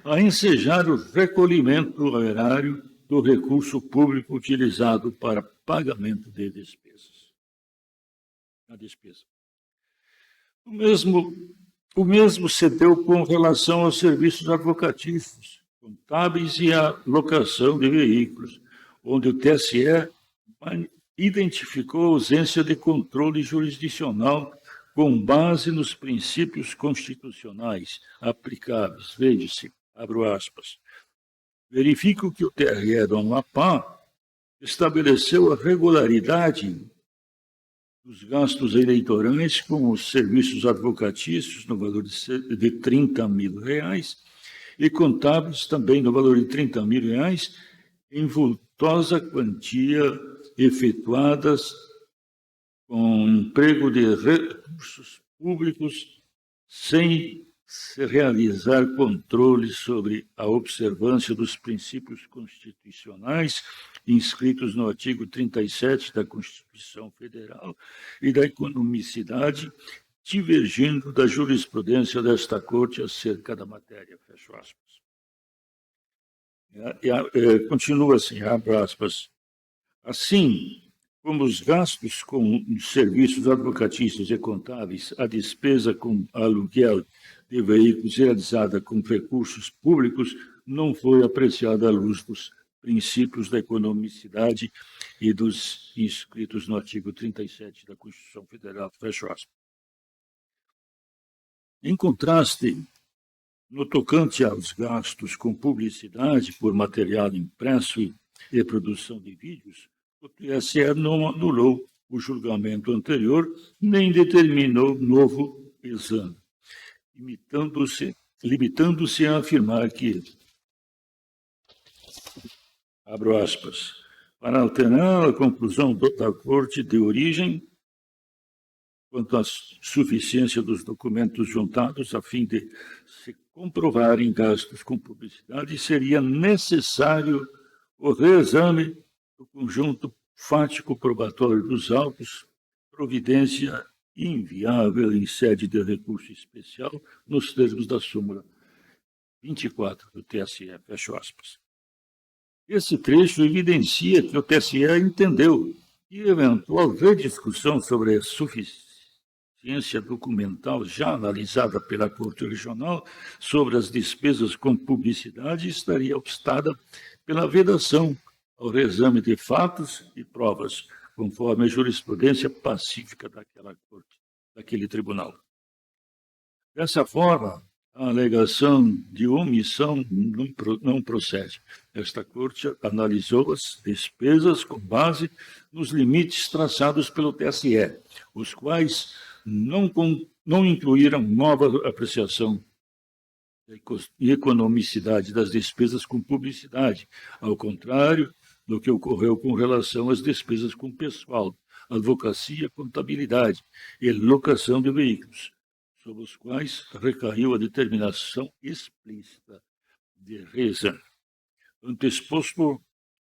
a ensejar o recolhimento horário do recurso público utilizado para pagamento de despesas. A despesa. O mesmo se deu com relação aos serviços advocatícios, contábeis e a locação de veículos, onde o TSE identificou a ausência de controle jurisdicional com base nos princípios constitucionais aplicáveis. Veja-se, abro aspas. Verifico que o TRE do Amapá estabeleceu a regularidade dos gastos eleitorais com os serviços advocatícios no valor de R$30 mil e contábeis também no valor de R$30 mil em vultosa quantia efetuadas com emprego de recursos públicos sem se realizar controle sobre a observância dos princípios constitucionais inscritos no artigo 37 da Constituição Federal e da economicidade, divergindo da jurisprudência desta Corte acerca da matéria. Fecho aspas. Continua assim, abre aspas. Assim como os gastos com serviços advocatícios e contábeis, a despesa com aluguel de veículos realizada com recursos públicos não foi apreciada à luz dos princípios da economicidade e dos inscritos no artigo 37 da Constituição Federal. Fecho aspas. Em contraste, no tocante aos gastos com publicidade por material impresso e produção de vídeos, o TSE não anulou o julgamento anterior, nem determinou novo exame, limitando-se a afirmar que, abro aspas, para alternar a conclusão da Corte de origem quanto à suficiência dos documentos juntados a fim de se comprovarem gastos com publicidade, seria necessário o reexame do conjunto fático probatório dos autos, providência inviável em sede de recurso especial, nos termos da súmula 24 do TSE, fecho aspas. Esse trecho evidencia que o TSE entendeu que eventual rediscussão sobre a suficiência documental já analisada pela Corte Regional sobre as despesas com publicidade estaria obstada pela vedação ao reexame de fatos e provas, conforme a jurisprudência pacífica daquela corte, daquele tribunal. Dessa forma, a alegação de omissão não procede. Esta corte analisou as despesas com base nos limites traçados pelo TSE, os quais não incluíram nova apreciação e economicidade das despesas com publicidade, ao contrário do que ocorreu com relação às despesas com pessoal, advocacia, contabilidade e locação de veículos, sobre os quais recaiu a determinação explícita de reexame. Ante exposto,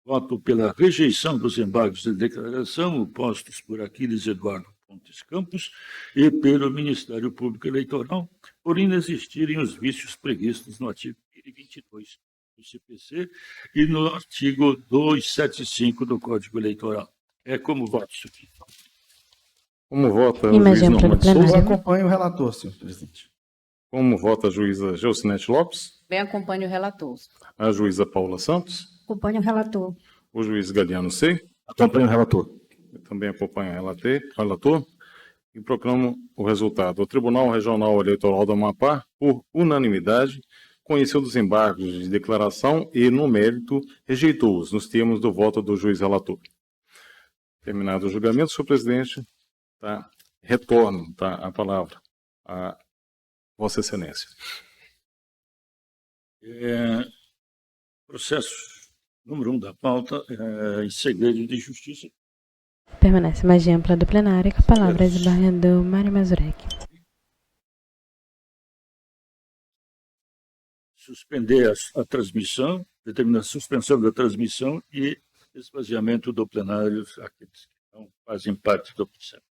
voto pela rejeição dos embargos de declaração postos por Aquiles Eduardo Pontes Campos e pelo Ministério Público Eleitoral, por inexistirem os vícios previstos no artigo 22 do CPC e no artigo 275 do Código Eleitoral. É como voto, senhor. Como vota o Imagem juiz Norma de plenária. Souza? Eu acompanho o relator, senhor presidente. Como vota a juíza Geucinete Lopes? Bem acompanho o relator. A juíza Paula Santos? Acompanho o relator. O juiz Galiano C? Acompanho o relator. Eu também acompanho o relator e proclamo o resultado. O Tribunal Regional Eleitoral do Amapá, por unanimidade, conheceu dos embargos de declaração e, no mérito, rejeitou-os, nos termos do voto do juiz relator. Terminado o julgamento, senhor presidente, retorno a palavra a Vossa Excelência. Processo número 1 da pauta, em segredo de justiça. Permanece imagem ampla do plenário, com a palavra ao desembargador Mário Mazurek. Suspender a transmissão, determinar a suspensão da transmissão e esvaziamento do plenário, aqueles que não fazem parte do processo.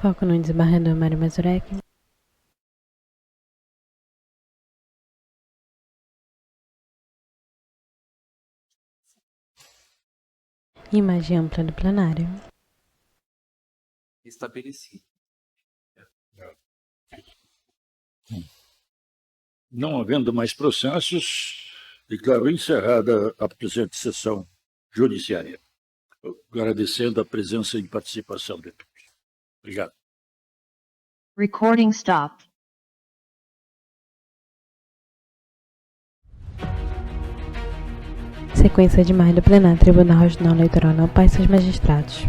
Foco no desembargador Mário Mazurek. Imagem ampla do plenário. Estabelecido. Não havendo mais processos, declaro encerrada a presente sessão judiciária, agradecendo a presença e participação de todos. Obrigado. Recording stopped. Sequência de mais do plenário Tribunal Regional Eleitoral não passa aos magistrados.